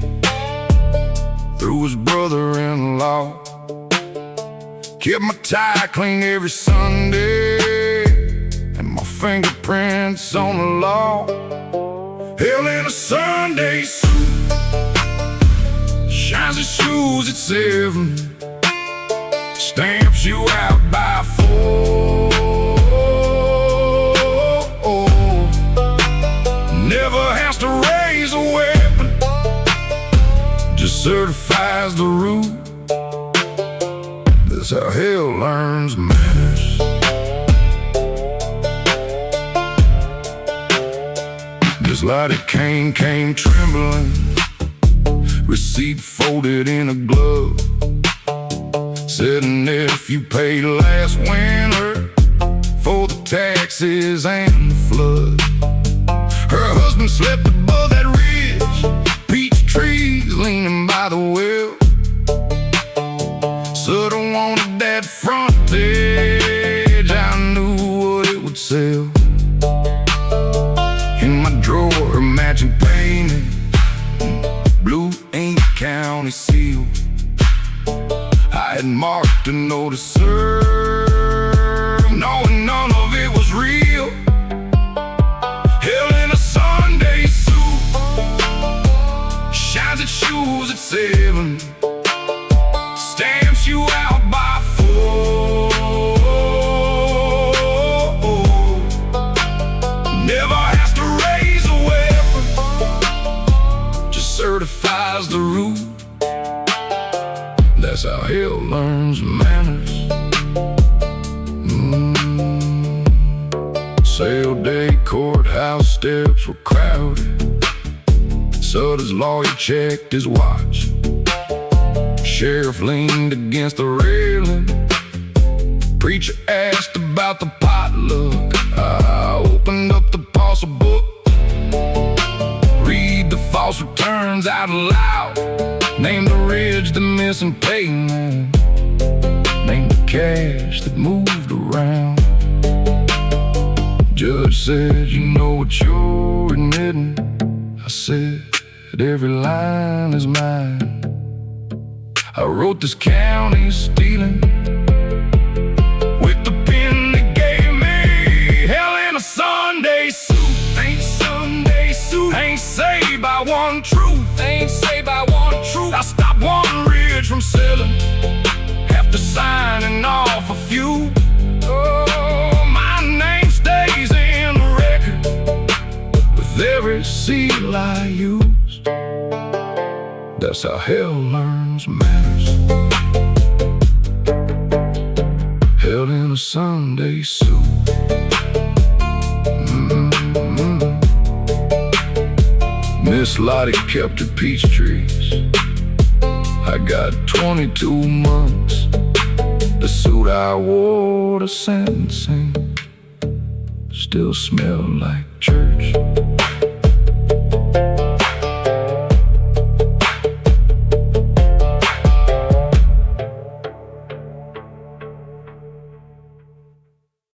through his brother-in-law. Kept my tie clean every Sunday and my fingerprints on the law. Hell in a Sunday suit, shines his shoes at 7, stamps you out by 4. Never has to raise a weapon, just certifies the rule. That's how hell learns manners. Just like it came trembling, receipt folded in a glove, said and if you paid last winter for the taxes and the flood. Her husband slept above that ridge, peach trees leaning by the well. Sutter wanted that frontage, I knew what it would sell. In my drawer, matching painting, blue ink county seal. I had marked a note to serve, knowing none of it was real. Hell in a Sunday suit, shines its shoes at 7, stamps you out by 4. Never has to raise a weapon, just certifies the route. That's how hell learns manners. Sale day, courthouse steps were crowded. Sutter's lawyer checked his watch. Sheriff leaned against the railing. Preacher asked about the potluck. I opened up the parcel book, read the false returns out loud. Named the ridge, the missing payment, named the cash that moved around. Judge said, you know what you're admitting. I said, every line is mine. I wrote this county stealing with the pen they gave me. Hell in a Sunday suit. Ain't Sunday suit. Ain't saved by one truth. Ain't saved by one truth. I stopped one ridge from selling after signing off a few. Oh, my name stays in the record with every seal I used. That's how hell learns manners. Held in a Sunday suit. Miss Lottie kept her peach trees. I got 22 months. The suit I wore to sentencing still smelled like church.